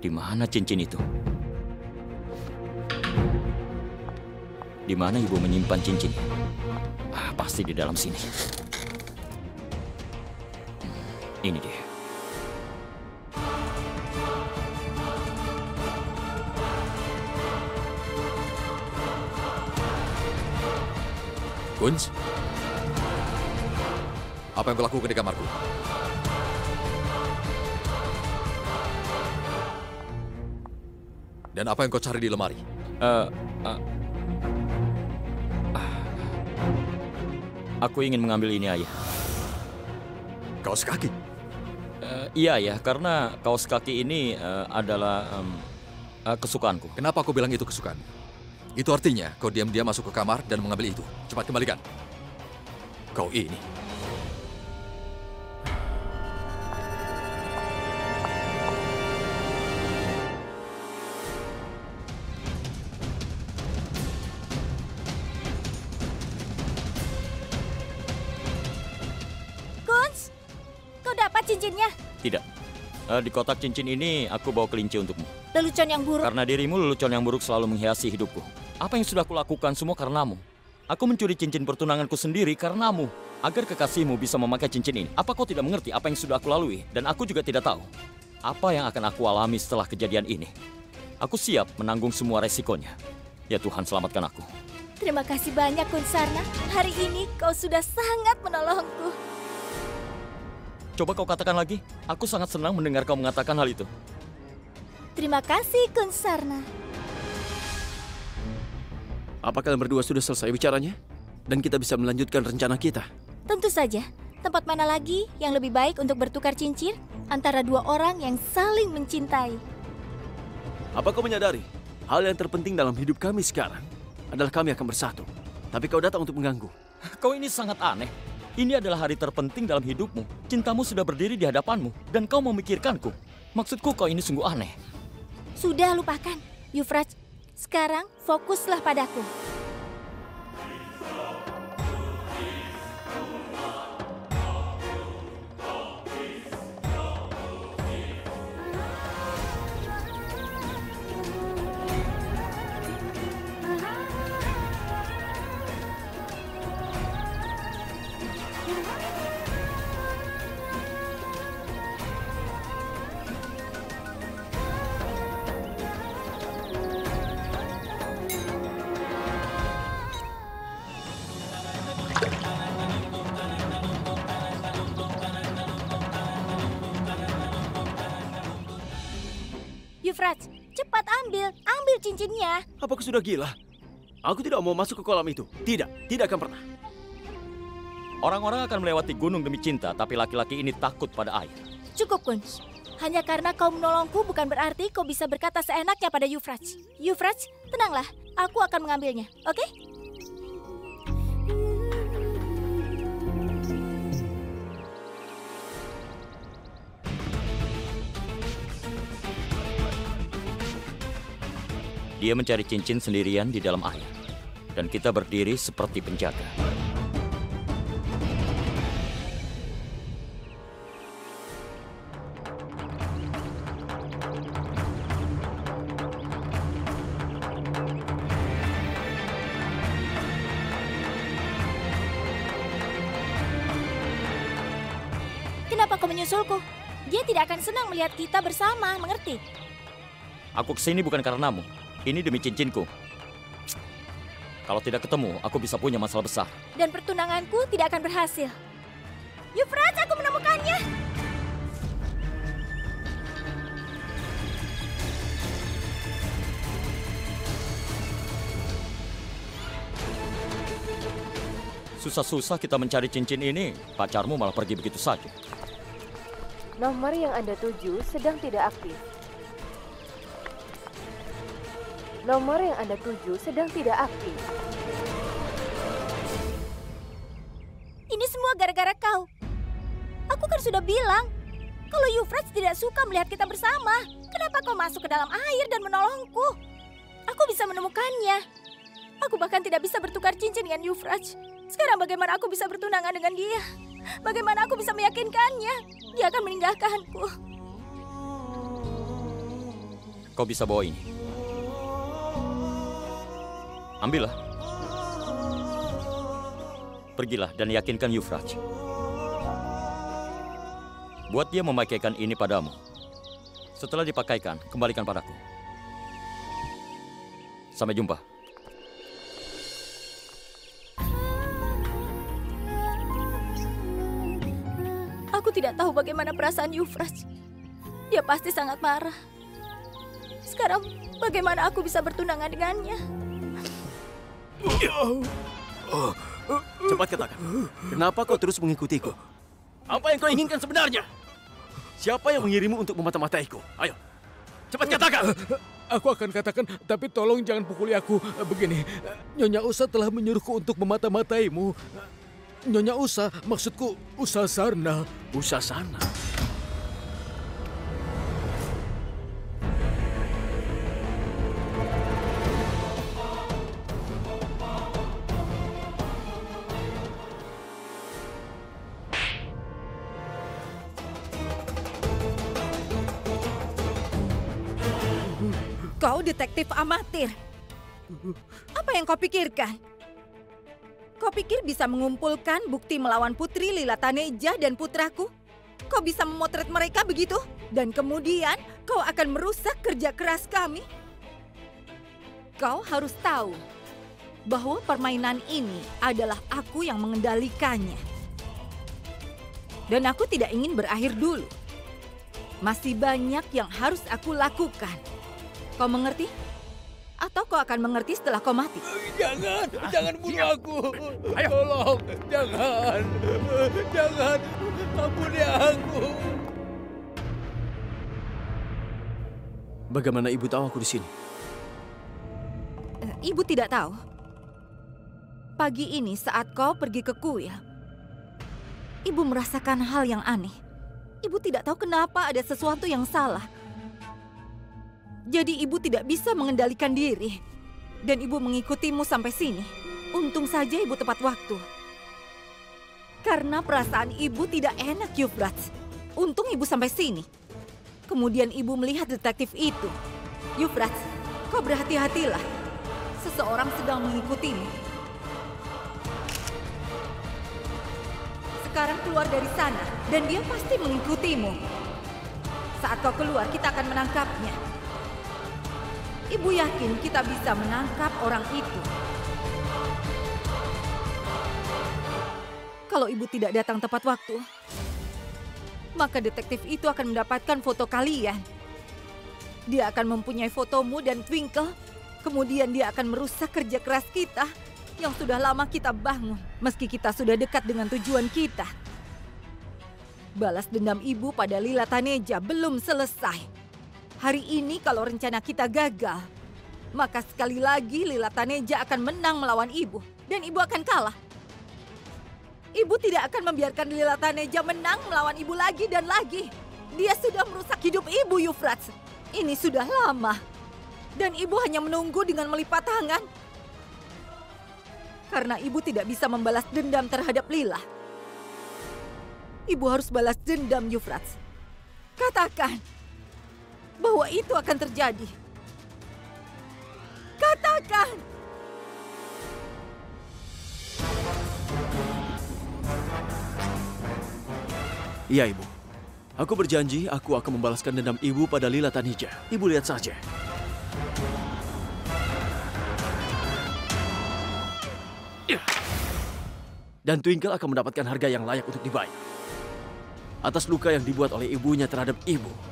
S3: Di mana cincin itu? Di mana ibu menyimpan cincin? Pasti di dalam sini. Ini dia.
S7: Kunz, apa yang kau lakukan di kamarku? Dan apa yang kau cari di lemari?
S3: Aku ingin mengambil ini, Ayah.
S7: Kaos kaki?
S3: Iya, ya, karena kaos kaki ini adalah kesukaanku.
S7: Kenapa kau bilang itu kesukaan? Itu artinya kau diam-diam masuk ke kamar dan mengambil itu. Cepat kembalikan. Kau ini.
S1: Kunz, kau dapat cincinnya?
S3: Tidak. Di kotak cincin ini aku bawa kelinci untukmu.
S1: Lelucon yang buruk.
S3: Karena dirimu, lelucon yang buruk selalu menghiasi hidupku. Apa yang sudah kulakukan semua karenamu. Aku mencuri cincin pertunanganku sendiri karenamu. Agar kekasihmu bisa memakai cincin ini. Apa kau tidak mengerti apa yang sudah aku lalui? Dan aku juga tidak tahu apa yang akan aku alami setelah kejadian ini. Aku siap menanggung semua resikonya. Ya Tuhan, selamatkan aku.
S1: Terima kasih banyak, Kunsarna. Hari ini kau sudah sangat menolongku.
S3: Coba kau katakan lagi. Aku sangat senang mendengar kau mengatakan hal itu.
S1: Terima kasih, Kunsarna.
S4: Apa kalian berdua sudah selesai bicaranya? Dan kita bisa melanjutkan rencana kita?
S1: Tentu saja. Tempat mana lagi yang lebih baik untuk bertukar cincin antara dua orang yang saling mencintai?
S4: Apa kau menyadari? Hal yang terpenting dalam hidup kami sekarang adalah kami akan bersatu. Tapi kau datang untuk mengganggu.
S3: Kau ini sangat aneh. Ini adalah hari terpenting dalam hidupmu. Cintamu sudah berdiri di hadapanmu. Dan kau memikirkanku. Maksudku kau ini sungguh aneh.
S1: Sudah, lupakan. Yuvraj, sekarang fokuslah padaku. Yuvraj, cepat ambil cincinnya.
S4: Apa kau sudah gila? Aku tidak mau masuk ke kolam itu. Tidak akan pernah.
S3: Orang-orang akan melewati gunung demi cinta, tapi laki-laki ini takut pada air.
S1: Cukup, Kunz. Hanya karena kau menolongku bukan berarti kau bisa berkata seenaknya pada Yuvraj. Yuvraj, tenanglah. Aku akan mengambilnya, oke?
S3: Dia mencari cincin sendirian di dalam air. Dan kita berdiri seperti penjaga.
S1: Kenapa kau menyusulku? Dia tidak akan senang melihat kita bersama, mengerti?
S3: Aku kesini bukan karenamu. Ini demi cincinku. Kalau tidak ketemu, aku bisa punya masalah besar.
S1: Dan pertunanganku tidak akan berhasil. Yuvraj, aku menemukannya!
S3: Susah-susah kita mencari cincin ini, pacarmu malah pergi begitu saja.
S11: Nomor yang Anda tuju sedang tidak aktif. Nomor yang Anda tuju sedang tidak aktif.
S1: Ini semua gara-gara kau. Aku kan sudah bilang, kalau Yuvraj tidak suka melihat kita bersama, kenapa kau masuk ke dalam air dan menolongku? Aku bisa menemukannya. Aku bahkan tidak bisa bertukar cincin dengan Yuvraj. Sekarang bagaimana aku bisa bertunangan dengan dia? Bagaimana aku bisa meyakinkannya? Dia akan meninggalkanku.
S3: Kau bisa bawa ini. Ambillah. Pergilah dan yakinkan Yuvraj. Buat dia memakaikan ini padamu. Setelah dipakaikan, kembalikan padaku. Sampai jumpa.
S1: tidak tahu bagaimana perasaan Euphrates. Dia pasti sangat marah. Sekarang bagaimana aku bisa bertunangan dengannya?
S4: Cepat katakan, kenapa kau terus mengikutiku? Apa yang kau inginkan sebenarnya? Siapa yang mengirimmu untuk memata-mataiku? Ayo, cepat katakan!
S2: Aku akan katakan, tapi tolong jangan pukuli aku. Begini, Nyonya Usa telah menyuruhku untuk memata-mataimu. Nyonya Usa, maksudku Usa Sarna.
S4: Usa Sarna?
S8: Kau detektif amatir. Apa yang kau pikirkan? Kau pikir bisa mengumpulkan bukti melawan Putri Lila Taneja dan putraku? Kau bisa memotret mereka begitu? Dan kemudian kau akan merusak kerja keras kami? Kau harus tahu bahwa permainan ini adalah aku yang mengendalikannya. Dan aku tidak ingin berakhir dulu. Masih banyak yang harus aku lakukan. Kau mengerti? Atau kau akan mengerti setelah kau mati?
S2: Jangan bunuh aku. Tolong, jangan, ampuni aku.
S4: Bagaimana ibu tahu aku di sini?
S8: Ibu tidak tahu. Pagi ini saat kau pergi ke kuil, ibu merasakan hal yang aneh. Ibu tidak tahu kenapa ada sesuatu yang salah. Jadi ibu tidak bisa mengendalikan diri. Dan ibu mengikutimu sampai sini. Untung saja ibu tepat waktu. Karena perasaan ibu tidak enak, Euphrates. Untung ibu sampai sini. Kemudian ibu melihat detektif itu. Euphrates, kau berhati-hatilah. Seseorang sedang mengikutimu. Sekarang keluar dari sana. Dan dia pasti mengikutimu. Saat kau keluar, kita akan menangkapnya. Ibu yakin kita bisa menangkap orang itu. Kalau ibu tidak datang tepat waktu, maka detektif itu akan mendapatkan foto kalian. Dia akan mempunyai fotomu dan Twinkle. Kemudian dia akan merusak kerja keras kita yang sudah lama kita bangun. Meski kita sudah dekat dengan tujuan kita. Balas dendam ibu pada Lila Taneja belum selesai. Hari ini kalau rencana kita gagal, maka sekali lagi Lila Taneja akan menang melawan ibu. Dan ibu akan kalah. Ibu tidak akan membiarkan Lila Taneja menang melawan ibu lagi dan lagi. Dia sudah merusak hidup ibu, Euphrates. Ini sudah lama. Dan ibu hanya menunggu dengan melipat tangan. Karena ibu tidak bisa membalas dendam terhadap Lila. Ibu harus balas dendam, Euphrates. Katakan bahwa itu akan terjadi. Katakan!
S4: Iya, Ibu. Aku berjanji aku akan membalaskan dendam Ibu pada Lila Taneja. Ibu lihat saja. Dan Twinkle akan mendapatkan harga yang layak untuk dibayar. Atas luka yang dibuat oleh ibunya terhadap Ibu.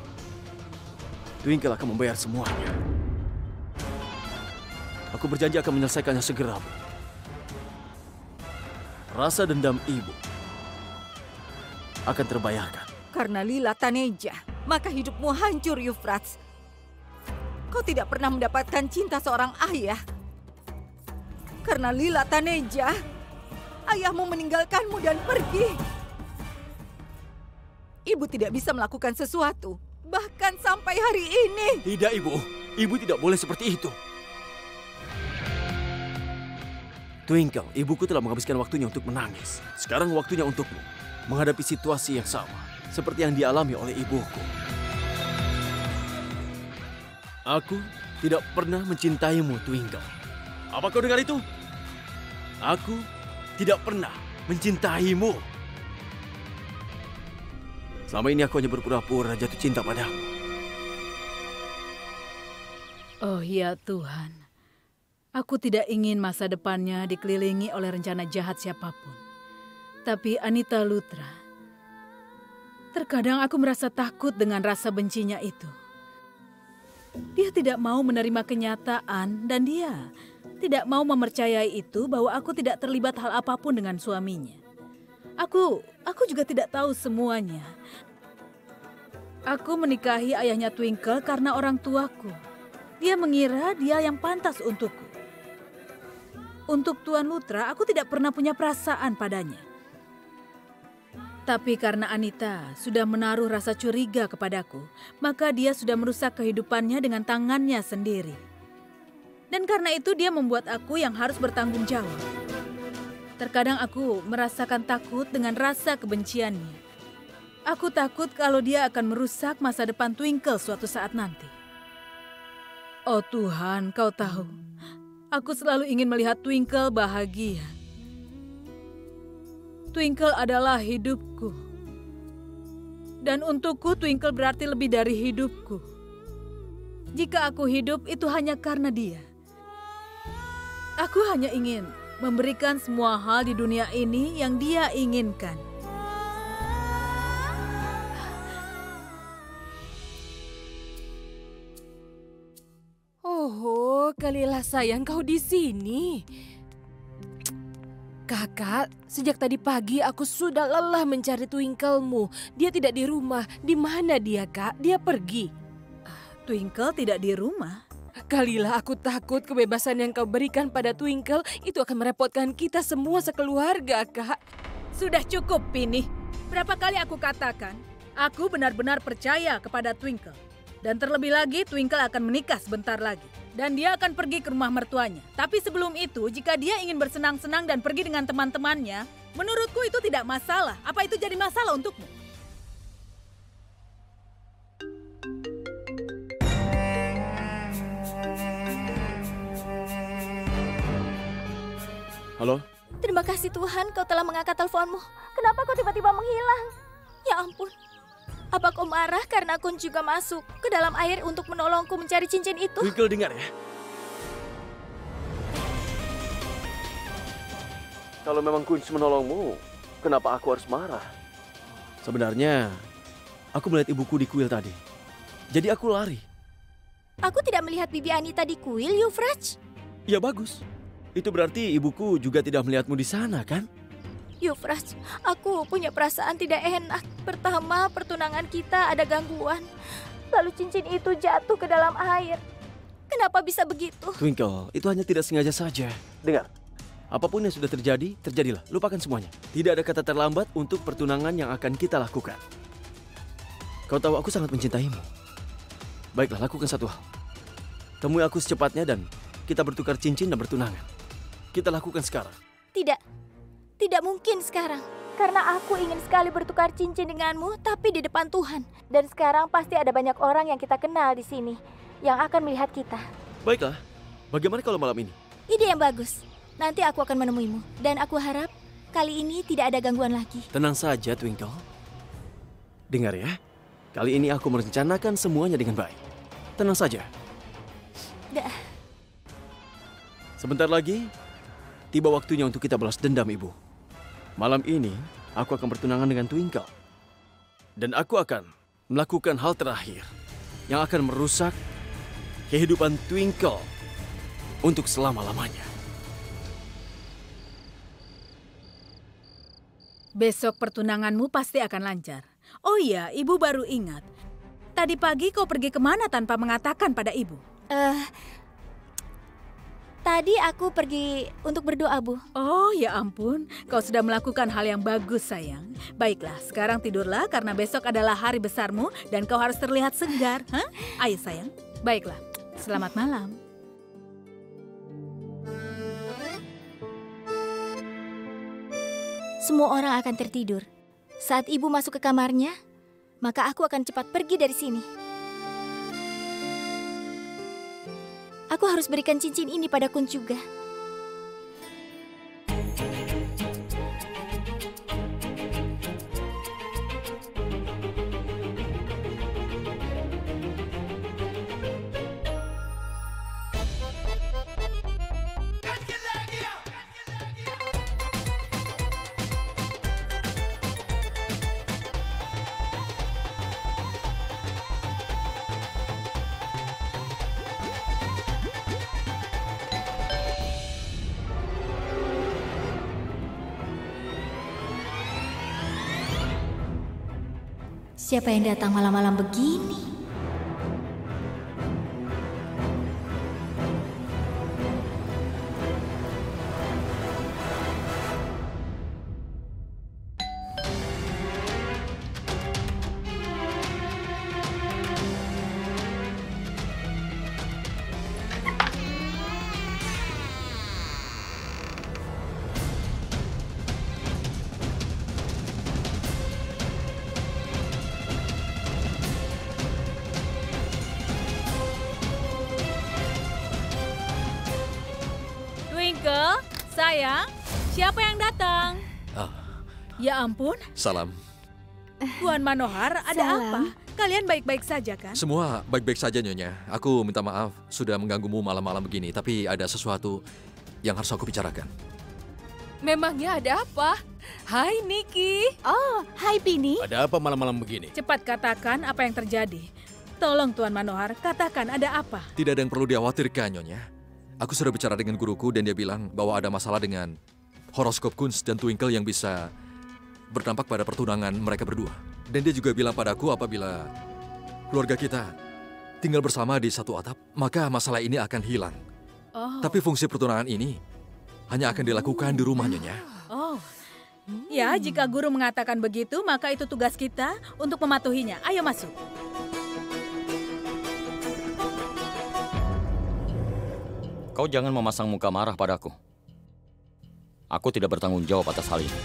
S4: Twinkle akan membayar semuanya. Aku berjanji akan menyelesaikannya segera, Bu. Rasa dendam Ibu akan terbayarkan.
S8: Karena Lila Taneja, maka hidupmu hancur, Euphrates. Kau tidak pernah mendapatkan cinta seorang ayah. Karena Lila Taneja, ayahmu meninggalkanmu dan pergi. Ibu tidak bisa melakukan sesuatu. Bahkan sampai hari ini.
S4: Tidak, Ibu. Ibu tidak boleh seperti itu. Twinkle, ibuku telah menghabiskan waktunya untuk menangis. Sekarang waktunya untukmu menghadapi situasi yang sama seperti yang dialami oleh ibuku. Aku tidak pernah mencintaimu, Twinkle. Apa kau dengar itu? Aku tidak pernah mencintaimu. Selama ini aku hanya berpura-pura jatuh cinta padamu.
S8: Oh ya Tuhan, aku tidak ingin masa depannya dikelilingi oleh rencana jahat siapapun. Tapi Anita Lutra Terkadang aku merasa takut dengan rasa bencinya itu. Dia tidak mau menerima kenyataan dan dia tidak mau mempercayai itu bahwa aku tidak terlibat hal apapun dengan suaminya. Aku juga tidak tahu semuanya. Aku menikahi ayahnya Twinkle karena orang tuaku. Dia mengira dia yang pantas untukku. Untuk Tuan Lutra, aku tidak pernah punya perasaan padanya. Tapi karena Anita sudah menaruh rasa curiga kepadaku, maka dia sudah merusak kehidupannya dengan tangannya sendiri. Dan karena itu dia membuat aku yang harus bertanggung jawab. Terkadang aku merasakan takut dengan rasa kebenciannya. Aku takut kalau dia akan merusak masa depan Twinkle suatu saat nanti. Oh Tuhan, kau tahu, aku selalu ingin melihat Twinkle bahagia. Twinkle adalah hidupku. Dan untukku Twinkle berarti lebih dari hidupku. Jika aku hidup itu hanya karena dia. Aku hanya ingin memberikan semua hal di dunia ini yang dia inginkan.
S12: Oh, Kalila sayang, kau di sini. Kakak, sejak tadi pagi aku sudah lelah mencari Twinkle-mu. Dia tidak di rumah. Di mana dia, Kak? Dia pergi.
S8: Twinkle tidak di rumah.
S12: Kalila, aku takut kebebasan yang kau berikan pada Twinkle itu akan merepotkan kita semua sekeluarga, Kak.
S8: Sudah cukup, Pini. Berapa kali aku katakan, aku benar-benar percaya kepada Twinkle. Dan terlebih lagi, Twinkle akan menikah sebentar lagi. Dan dia akan pergi ke rumah mertuanya. Tapi sebelum itu, jika dia ingin bersenang-senang dan pergi dengan teman-temannya, menurutku itu tidak masalah. Apa itu jadi masalah untukmu?
S4: Halo?
S1: Terima kasih Tuhan kau telah mengangkat teleponmu. Kenapa kau tiba-tiba menghilang? Ya ampun. Apa kau marah karena aku juga masuk ke dalam air untuk menolongku mencari cincin itu?
S4: Twinkle, dengar ya. Kalau memang Kunz menolongmu, kenapa aku harus marah? Sebenarnya, aku melihat ibuku di kuil tadi. Jadi aku lari.
S1: Aku tidak melihat Bibi Anita di kuil, Euphrates.
S4: Ya bagus. Itu berarti ibuku juga tidak melihatmu di sana, kan?
S1: Euphrates, aku punya perasaan tidak enak. Pertama, pertunangan kita ada gangguan. Lalu cincin itu jatuh ke dalam air. Kenapa bisa begitu?
S4: Twinkle, itu hanya tidak sengaja saja. Dengar, apapun yang sudah terjadi, terjadilah. Lupakan semuanya. Tidak ada kata terlambat untuk pertunangan yang akan kita lakukan. Kau tahu aku sangat mencintaimu. Baiklah, lakukan satu hal. Temui aku secepatnya dan kita bertukar cincin dan bertunangan. Kita lakukan sekarang.
S1: Tidak mungkin sekarang. Karena aku ingin sekali bertukar cincin denganmu, tapi di depan Tuhan. Dan sekarang pasti ada banyak orang yang kita kenal di sini, yang akan melihat kita.
S4: Baiklah, bagaimana kalau malam ini?
S1: Ide yang bagus. Nanti aku akan menemuimu. Dan aku harap kali ini tidak ada gangguan lagi.
S4: Tenang saja, Twinkle. Dengar ya, kali ini aku merencanakan semuanya dengan baik. Tenang saja. Sebentar lagi, tiba waktunya untuk kita balas dendam, Ibu. Malam ini, aku akan bertunangan dengan Twinkle. Dan aku akan melakukan hal terakhir yang akan merusak kehidupan Twinkle untuk selama-lamanya.
S8: Besok pertunanganmu pasti akan lancar. Oh iya, Ibu baru ingat. Tadi pagi kau pergi kemana tanpa mengatakan pada Ibu?
S1: Tadi aku pergi untuk berdoa, Bu.
S8: Oh, ya ampun. Kau sudah melakukan hal yang bagus, sayang. Baiklah, sekarang tidurlah karena besok adalah hari besarmu dan kau harus terlihat segar. Hah? Ayo, sayang. Baiklah, selamat malam.
S1: Semua orang akan tertidur. Saat Ibu masuk ke kamarnya, maka aku akan cepat pergi dari sini. Aku harus berikan cincin ini pada Kunz juga. Siapa yang datang malam-malam begini?
S8: Twinkle, sayang, siapa yang datang? Ya ampun.
S7: Salam.
S8: Tuan Manohar, ada
S6: Salam.
S8: apa? Kalian baik-baik saja kan?
S7: Semua baik-baik saja, Nyonya. Aku minta maaf sudah mengganggumu malam-malam begini, tapi ada sesuatu yang harus aku bicarakan.
S12: Memangnya ada apa? Hai Niki.
S9: Oh, hai Pini.
S2: Ada apa malam-malam begini?
S8: Cepat katakan apa yang terjadi. Tolong Tuan Manohar, katakan ada apa?
S7: Tidak ada yang perlu dikhawatirkan, Nyonya. Aku sudah bicara dengan guruku dan dia bilang bahwa ada masalah dengan horoskop Kunz dan Twinkle yang bisa berdampak pada pertunangan mereka berdua. Dan dia juga bilang padaku apabila keluarga kita tinggal bersama di satu atap, maka masalah ini akan hilang.
S8: Oh.
S7: Tapi fungsi pertunangan ini hanya akan dilakukan di rumah, Nyonya.
S8: Oh. Ya, jika guru mengatakan begitu, maka itu tugas kita untuk mematuhinya. Ayo masuk.
S3: Kau jangan memasang muka marah padaku. Aku tidak bertanggung jawab atas hal ini.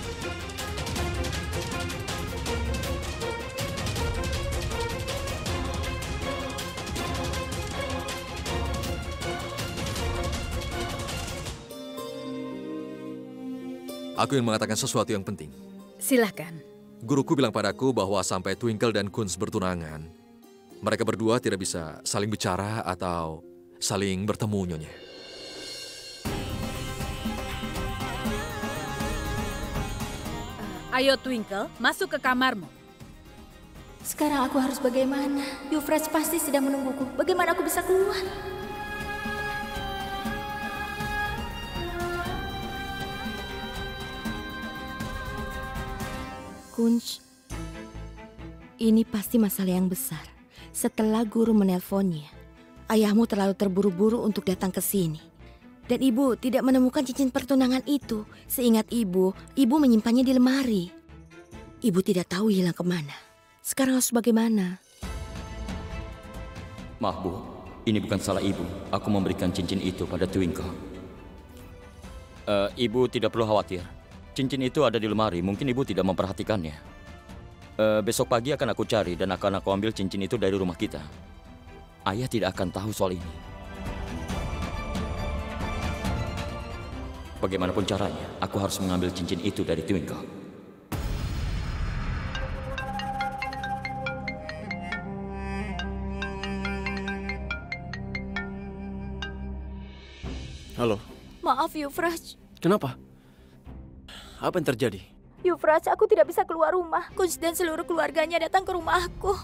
S7: Aku ingin mengatakan sesuatu yang penting.
S8: Silahkan.
S7: Guruku bilang padaku bahwa sampai Twinkle dan Kunz bertunangan, mereka berdua tidak bisa saling bicara atau saling bertemu, Nyonya.
S8: Ayo Twinkle, masuk ke kamarmu.
S1: Sekarang aku harus bagaimana? Euphrates pasti sedang menungguku. Bagaimana aku bisa keluar?
S6: Kunz, ini pasti masalah yang besar. Setelah guru menelponnya, ayahmu terlalu terburu-buru untuk datang ke sini. Dan ibu tidak menemukan cincin pertunangan itu. Seingat ibu menyimpannya di lemari. Ibu tidak tahu hilang kemana. Sekarang harus bagaimana?
S3: Maaf, Bu. Ini bukan salah Ibu. Aku memberikan cincin itu pada Twinkle. Ibu tidak perlu khawatir. Cincin itu ada di lemari. Mungkin Ibu tidak memperhatikannya. Besok pagi akan aku cari dan akan aku ambil cincin itu dari rumah kita. Ayah tidak akan tahu soal ini. Bagaimanapun caranya, aku harus mengambil cincin itu dari Twinkle.
S4: Halo,
S1: Maaf, Euphrates.
S4: kenapa? Apa yang terjadi?
S1: Euphrates, aku tidak bisa keluar rumah. Kunz dan seluruh keluarganya datang ke rumah aku.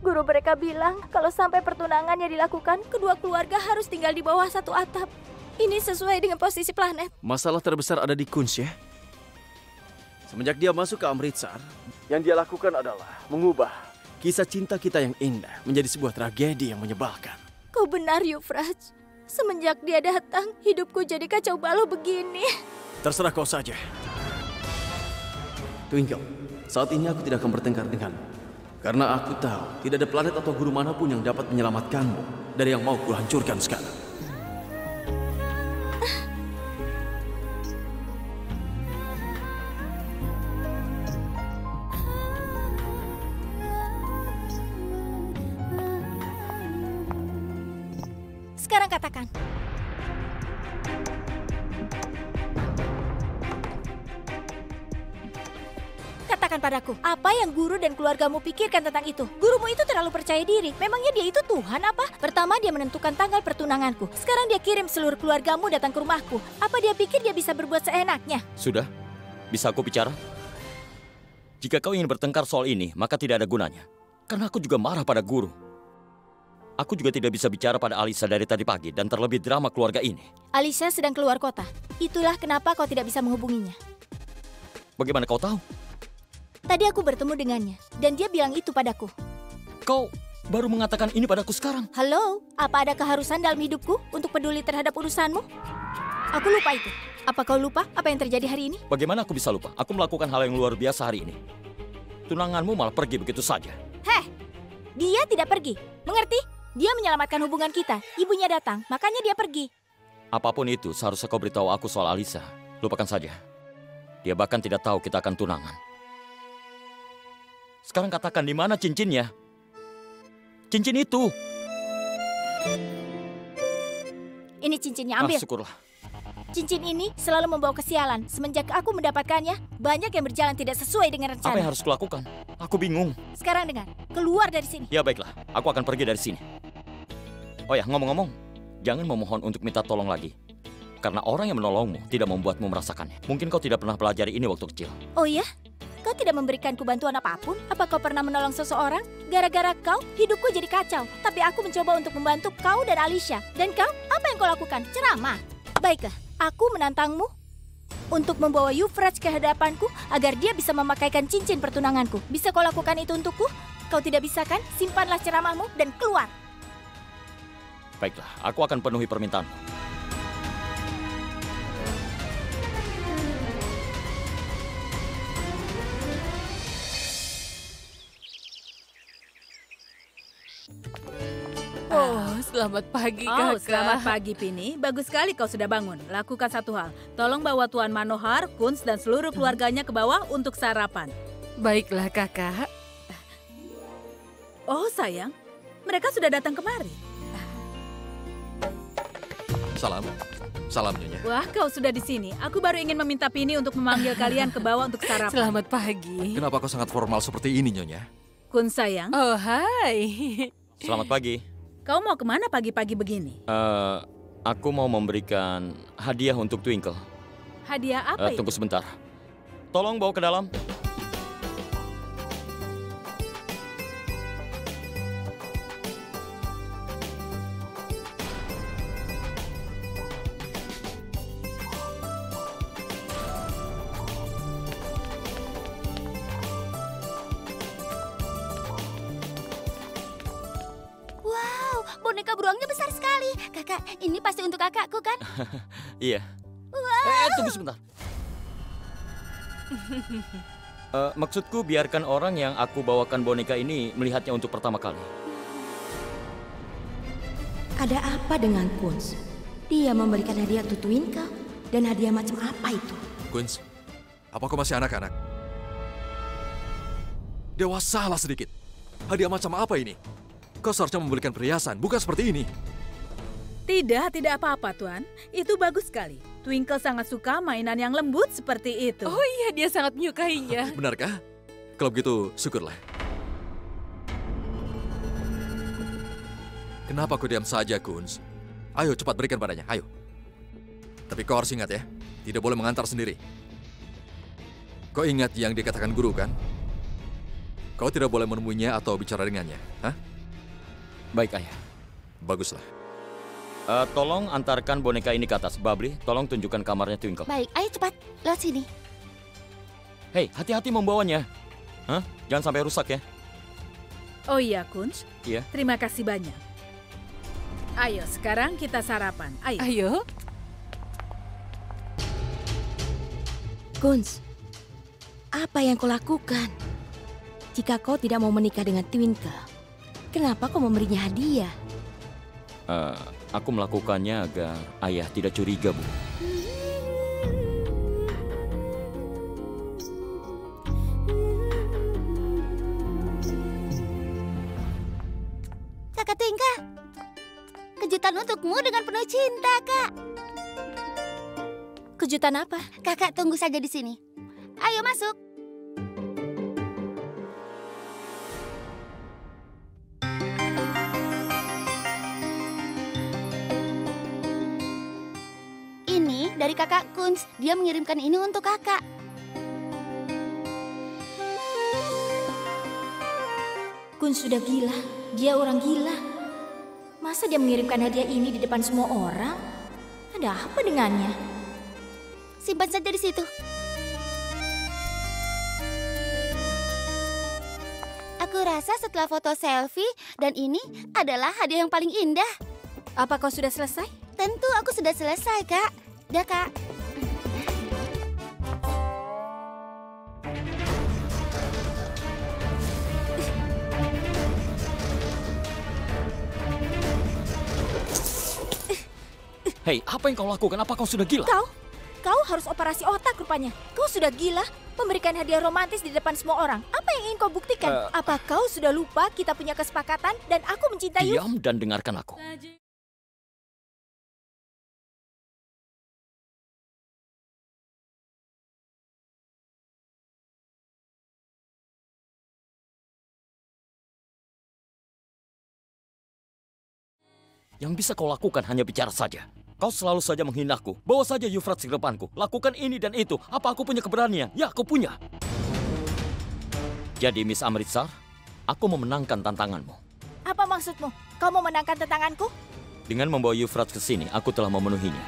S1: Guru mereka bilang kalau sampai pertunangannya dilakukan, kedua keluarga harus tinggal di bawah satu atap. Ini sesuai dengan posisi planet.
S4: Masalah terbesar ada di Kunz ya. Semenjak dia masuk ke Amritsar, yang dia lakukan adalah mengubah kisah cinta kita yang indah menjadi sebuah tragedi yang menyebalkan.
S1: Kau benar, Euphrates. Semenjak dia datang, hidupku jadi kacau balau begini.
S4: Terserah kau saja. Twinkle, saat ini aku tidak akan bertengkar denganmu. Karena aku tahu tidak ada planet atau guru manapun yang dapat menyelamatkanmu dari yang mau kuhancurkan sekarang.
S1: Sekarang katakan. Katakan padaku, apa yang guru dan keluargamu pikirkan tentang itu? Gurumu itu terlalu percaya diri. Memangnya dia itu Tuhan apa? Pertama dia menentukan tanggal pertunanganku. Sekarang dia kirim seluruh keluargamu datang ke rumahku. Apa dia pikir dia bisa berbuat seenaknya?
S3: Sudah? Bisa aku bicara? Jika kau ingin bertengkar soal ini, maka tidak ada gunanya. Karena aku juga marah pada guru. Aku juga tidak bisa bicara pada Alisa dari tadi pagi dan terlebih drama keluarga ini.
S1: Alisa sedang keluar kota. Itulah kenapa kau tidak bisa menghubunginya.
S3: Bagaimana kau tahu?
S1: Tadi aku bertemu dengannya, dan dia bilang itu padaku.
S3: Kau baru mengatakan ini padaku sekarang.
S1: Halo, apa ada keharusan dalam hidupku untuk peduli terhadap urusanmu? Aku lupa itu. Apa kau lupa apa yang terjadi hari ini?
S3: Bagaimana aku bisa lupa? Aku melakukan hal yang luar biasa hari ini. Tunanganmu malah pergi begitu saja.
S1: Heh, dia tidak pergi. Mengerti? Dia menyelamatkan hubungan kita. Ibunya datang, makanya dia pergi.
S3: Apapun itu, seharusnya kau beritahu aku soal Alisa. Lupakan saja. Dia bahkan tidak tahu kita akan tunangan. Sekarang katakan di mana cincinnya? Cincin itu.
S1: Ini cincinnya, ambil.
S3: Syukurlah.
S1: Cincin ini selalu membawa kesialan. Semenjak aku mendapatkannya, banyak yang berjalan tidak sesuai dengan rencana.
S3: Apa yang harus kulakukan? Aku bingung.
S1: Sekarang dengar, keluar dari sini.
S3: Ya baiklah, aku akan pergi dari sini. Oh ya, ngomong-ngomong, jangan memohon untuk minta tolong lagi. Karena orang yang menolongmu tidak membuatmu merasakannya. Mungkin kau tidak pernah pelajari ini waktu kecil.
S1: Oh iya? Kau tidak memberikanku bantuan apapun? Apa kau pernah menolong seseorang? Gara-gara kau, hidupku jadi kacau. Tapi aku mencoba untuk membantu kau dan Alicia. Dan kau, apa yang kau lakukan? Ceramah. Baiklah, aku menantangmu untuk membawa Euphrates ke hadapanku agar dia bisa memakaikan cincin pertunanganku. Bisa kau lakukan itu untukku? Kau tidak bisa kan? Simpanlah ceramahmu dan keluar.
S3: Baiklah, aku akan penuhi permintaanmu.
S12: Oh, selamat pagi, Kakak.
S8: Oh, selamat pagi, Pini. Bagus sekali kau sudah bangun. Lakukan satu hal. Tolong bawa Tuan Manohar, Kunz, dan seluruh keluarganya ke bawah untuk sarapan.
S12: Baiklah, Kakak.
S8: Oh, sayang. Mereka sudah datang kemari.
S7: Salam. Salam, Nyonya.
S8: Wah, kau sudah di sini. Aku baru ingin meminta Pini untuk memanggil kalian ke bawah untuk sarapan.
S12: Selamat pagi.
S7: Kenapa kau sangat formal seperti ini, Nyonya?
S8: Kunz, sayang.
S12: Oh, hai.
S3: Selamat pagi.
S8: Kau mau kemana pagi-pagi begini?
S3: Aku mau memberikan hadiah untuk Twinkle.
S8: Hadiah apa itu?
S3: Tunggu sebentar. Tolong bawa ke dalam.
S9: Boneka beruangnya besar sekali. Kakak, ini pasti untuk kakakku kan?
S3: Iya.
S9: Wow.
S3: Tunggu sebentar. Maksudku biarkan orang yang aku bawakan boneka ini melihatnya untuk pertama kali.
S6: Ada apa dengan Kunz? Dia memberikan hadiah untuk Twinkle. Dan hadiah macam apa itu?
S7: Kunz, apa kau masih anak-anak? Dewasalah sedikit. Hadiah macam apa ini? Kau seharusnya memberikan perhiasan, bukan seperti ini.
S8: Tidak apa-apa, Tuan. Itu bagus sekali. Twinkle sangat suka mainan yang lembut seperti itu.
S12: Oh iya, dia sangat menyukainya.
S7: Benarkah? Kalau begitu, syukurlah. Kenapa kau diam saja, Kunz? Ayo, cepat berikan padanya, ayo. Tapi kau harus ingat ya, tidak boleh mengantar sendiri. Kau ingat yang dikatakan guru, kan? Kau tidak boleh menemuinya atau bicara dengannya, hah?
S3: Baik, Ayah.
S7: Baguslah.
S3: Tolong antarkan boneka ini ke atas. Babli, tolong tunjukkan kamarnya Twinkle.
S9: Baik, ayo cepat. Lewat sini.
S3: Hei, hati-hati membawanya. Hah? Jangan sampai rusak ya.
S8: Oh iya, Kunz.
S3: Iya.
S8: Terima kasih banyak. Ayo, sekarang kita sarapan. Ayo.
S12: Ayo.
S6: Kunz, apa yang kau lakukan? Jika kau tidak mau menikah dengan Twinkle, kenapa kau memberinya hadiah?
S3: Aku melakukannya agar ayah tidak curiga, Bu.
S9: Kakak Twinkle, kejutan untukmu dengan penuh cinta, Kak.
S1: Kejutan apa?
S9: Kakak tunggu saja di sini. Ayo masuk. Dari kakak Kunz, dia mengirimkan ini untuk kakak.
S1: Kunz sudah gila, dia orang gila. Masa dia mengirimkan hadiah ini di depan semua orang? Ada apa dengannya?
S9: Simpan saja di situ. rasa setelah foto selfie dan ini adalah hadiah yang paling indah.
S10: Apa kau sudah selesai?
S9: Tentu aku sudah selesai, Kak. Dah, Kak.
S3: Hei, apa yang kau lakukan? Apa kau sudah gila?
S10: Kau harus operasi otak rupanya. Kau sudah gila memberikan hadiah romantis di depan semua orang. Apa yang ingin kau buktikan? Apa kau sudah lupa kita punya kesepakatan dan aku mencintai
S3: Diam dan dengarkan aku. Yang bisa kau lakukan hanya bicara saja. Kau selalu saja menghinaku. Bawa saja Euphrates ke depanku. Lakukan ini dan itu. Apa aku punya keberanian? Ya, aku punya. Jadi, Miss Amritsar, aku memenangkan tantanganmu.
S10: Apa maksudmu? Kau mau menangkan tantanganku?
S3: Dengan membawa Euphrates ke sini, aku telah memenuhinya.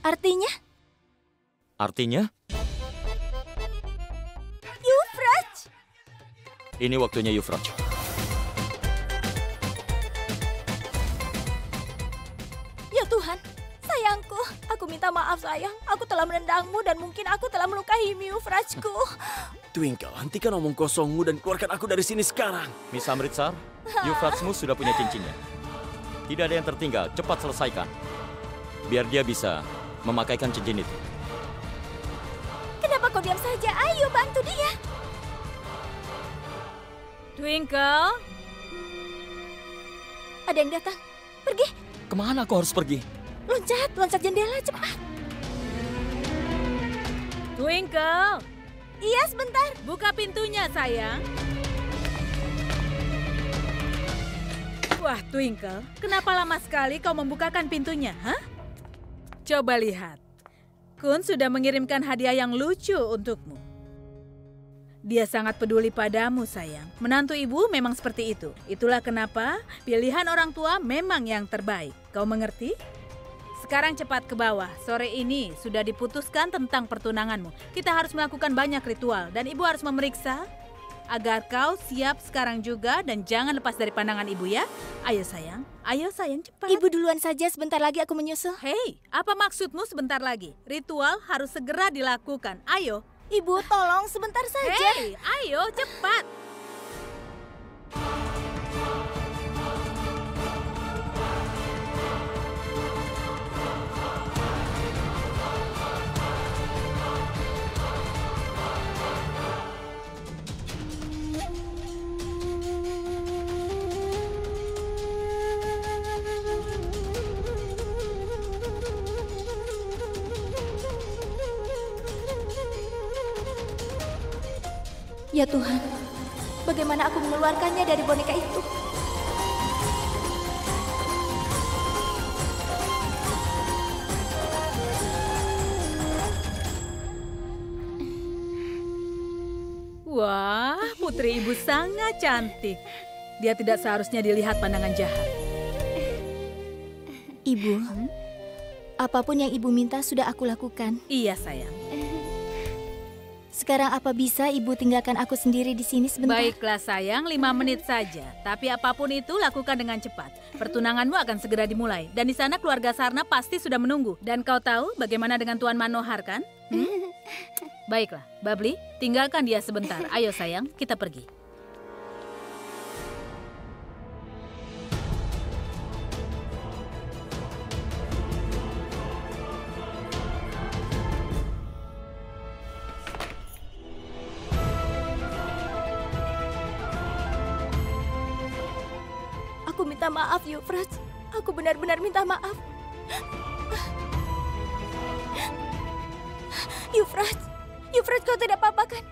S10: Artinya?
S3: Artinya?
S10: Euphrates!
S3: Ini waktunya Euphrates.
S10: Ya Tuhan, sayangku. Aku minta maaf sayang. Aku telah menendangmu dan mungkin aku telah melukai Euphratesku.
S4: Twinkle, hentikan omong kosongmu dan keluarkan aku dari sini sekarang.
S3: Miss Amritsar, Euphratesmu sudah punya cincinnya. Tidak ada yang tertinggal, cepat selesaikan. Biar dia bisa memakaikan cincin itu.
S10: Kenapa kau diam saja? Ayo bantu dia.
S8: Twinkle.
S10: Ada yang datang. Pergi.
S3: Kemana aku harus pergi?
S10: Loncat jendela cepat.
S8: Twinkle.
S10: Iya, sebentar.
S8: Buka pintunya, sayang. Wah, Twinkle, kenapa lama sekali kau membukakan pintunya, hah? Coba lihat. Kun sudah mengirimkan hadiah yang lucu untukmu. Dia sangat peduli padamu, sayang. Menantu ibu memang seperti itu. Itulah kenapa pilihan orang tua memang yang terbaik. Kau mengerti? Sekarang cepat ke bawah. Sore ini sudah diputuskan tentang pertunanganmu. Kita harus melakukan banyak ritual dan ibu harus memeriksa agar kau siap sekarang juga dan jangan lepas dari pandangan ibu ya. Ayo sayang cepat.
S10: Ibu duluan saja, sebentar lagi aku menyusul.
S8: Hei, apa maksudmu sebentar lagi? Ritual harus segera dilakukan. Ayo.
S10: Ibu, tolong sebentar saja.
S8: Hei, ayo cepat.
S10: Ya Tuhan, bagaimana aku mengeluarkannya dari boneka itu?
S8: Wah, putri ibu sangat cantik. Dia tidak seharusnya dilihat pandangan jahat.
S10: Ibu, apapun yang ibu minta sudah aku lakukan.
S8: Iya, sayang.
S10: Sekarang apa bisa ibu tinggalkan aku sendiri di sini sebentar?
S8: Baiklah sayang, 5 menit saja. Tapi apapun itu lakukan dengan cepat. Pertunanganmu akan segera dimulai. Dan di sana keluarga Sarna pasti sudah menunggu. Dan kau tahu bagaimana dengan Tuan Manohar kan? Baiklah, Babli, tinggalkan dia sebentar. Ayo sayang, kita pergi.
S10: Aku minta maaf, Euphrates. Aku benar-benar minta maaf. Euphrates, kau tidak apa-apa kan?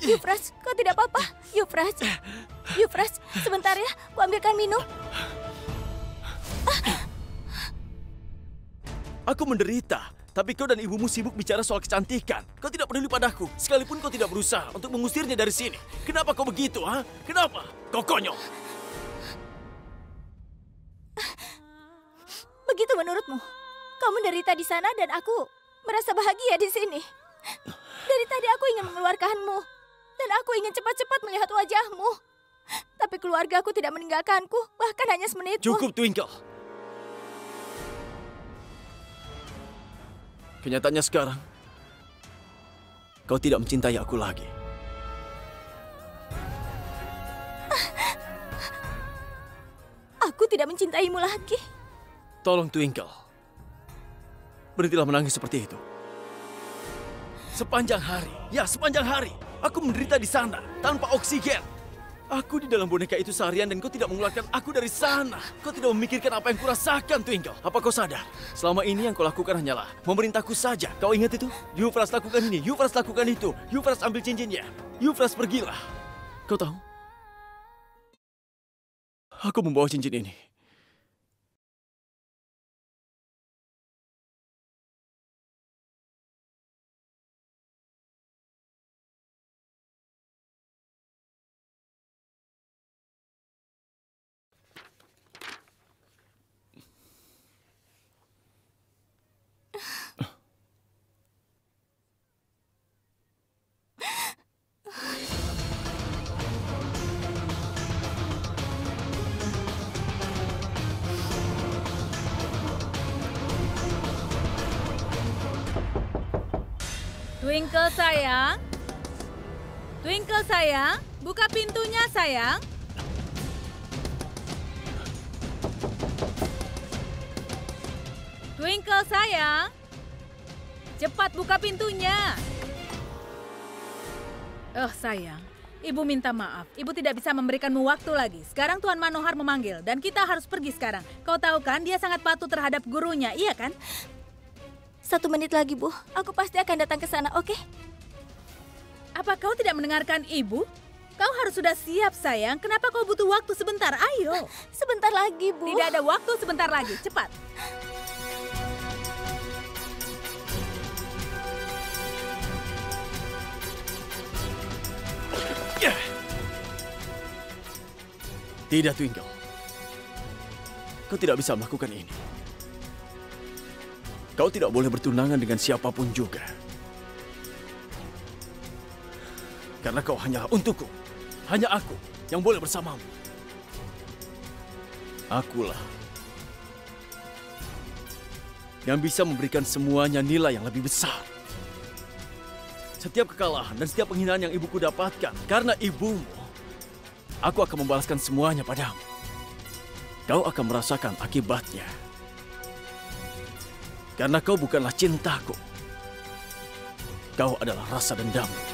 S10: Euphrates, kau tidak apa-apa? Euphrates, sebentar ya, aku ambilkan minum.
S4: Aku menderita Tapi kau dan ibumu sibuk bicara soal kecantikan. Kau tidak peduli padaku, sekalipun kau tidak berusaha untuk mengusirnya dari sini. Kenapa kau begitu, ha? Kenapa? Kau konyol.
S1: Begitu menurutmu? Kau menderita di sana dan aku merasa bahagia di sini. Dari tadi aku ingin mengeluarkanmu. Dan aku ingin cepat-cepat melihat wajahmu. Tapi keluargaku tidak meninggalkanku, bahkan hanya semenit pun.
S4: Cukup, Twinkle. Kenyataannya sekarang, kau tidak mencintai aku lagi.
S1: Aku tidak mencintaimu lagi.
S4: Tolong, Twinkle. Berhentilah menangis seperti itu. Sepanjang hari, aku menderita di sana, tanpa oksigen. Aku di dalam boneka itu seharian dan kau tidak mengeluarkan aku dari sana. Kau tidak memikirkan apa yang kurasakan, Twinkle. Apa kau sadar? Selama ini yang kau lakukan hanyalah memerintahku saja. Kau ingat itu? Euphrates lakukan ini, Euphrates lakukan itu. Euphrates ambil cincinnya. Euphrates pergilah. Kau tahu? Aku membawa cincin ini.
S8: Twinkle sayang. Twinkle sayang, buka pintunya sayang. Twinkle sayang. Cepat buka pintunya. Oh sayang, Ibu minta maaf. Ibu tidak bisa memberikanmu waktu lagi. Sekarang Tuan Manohar memanggil dan kita harus pergi sekarang. Kau tahu kan dia sangat patuh terhadap gurunya, iya kan?
S1: 1 menit lagi, Bu. Aku pasti akan datang ke sana, oke?
S8: Apa kau tidak mendengarkan ibu? Kau harus sudah siap, sayang. Kenapa kau butuh waktu sebentar? Ayo.
S1: Sebentar lagi, Bu.
S8: Tidak ada waktu, sebentar lagi. Cepat.
S4: Tidak, Twinkle. Kau tidak bisa melakukan ini. Kau tidak boleh bertunangan dengan siapapun juga. Karena kau hanyalah untukku. Hanya aku yang boleh bersamamu. Akulah yang bisa memberikan semuanya nilai yang lebih besar. Setiap kekalahan dan setiap penghinaan yang ibuku dapatkan karena ibumu, aku akan membalaskan semuanya padamu. Kau akan merasakan akibatnya. Karena kau bukanlah cintaku. Kau adalah rasa dendamku.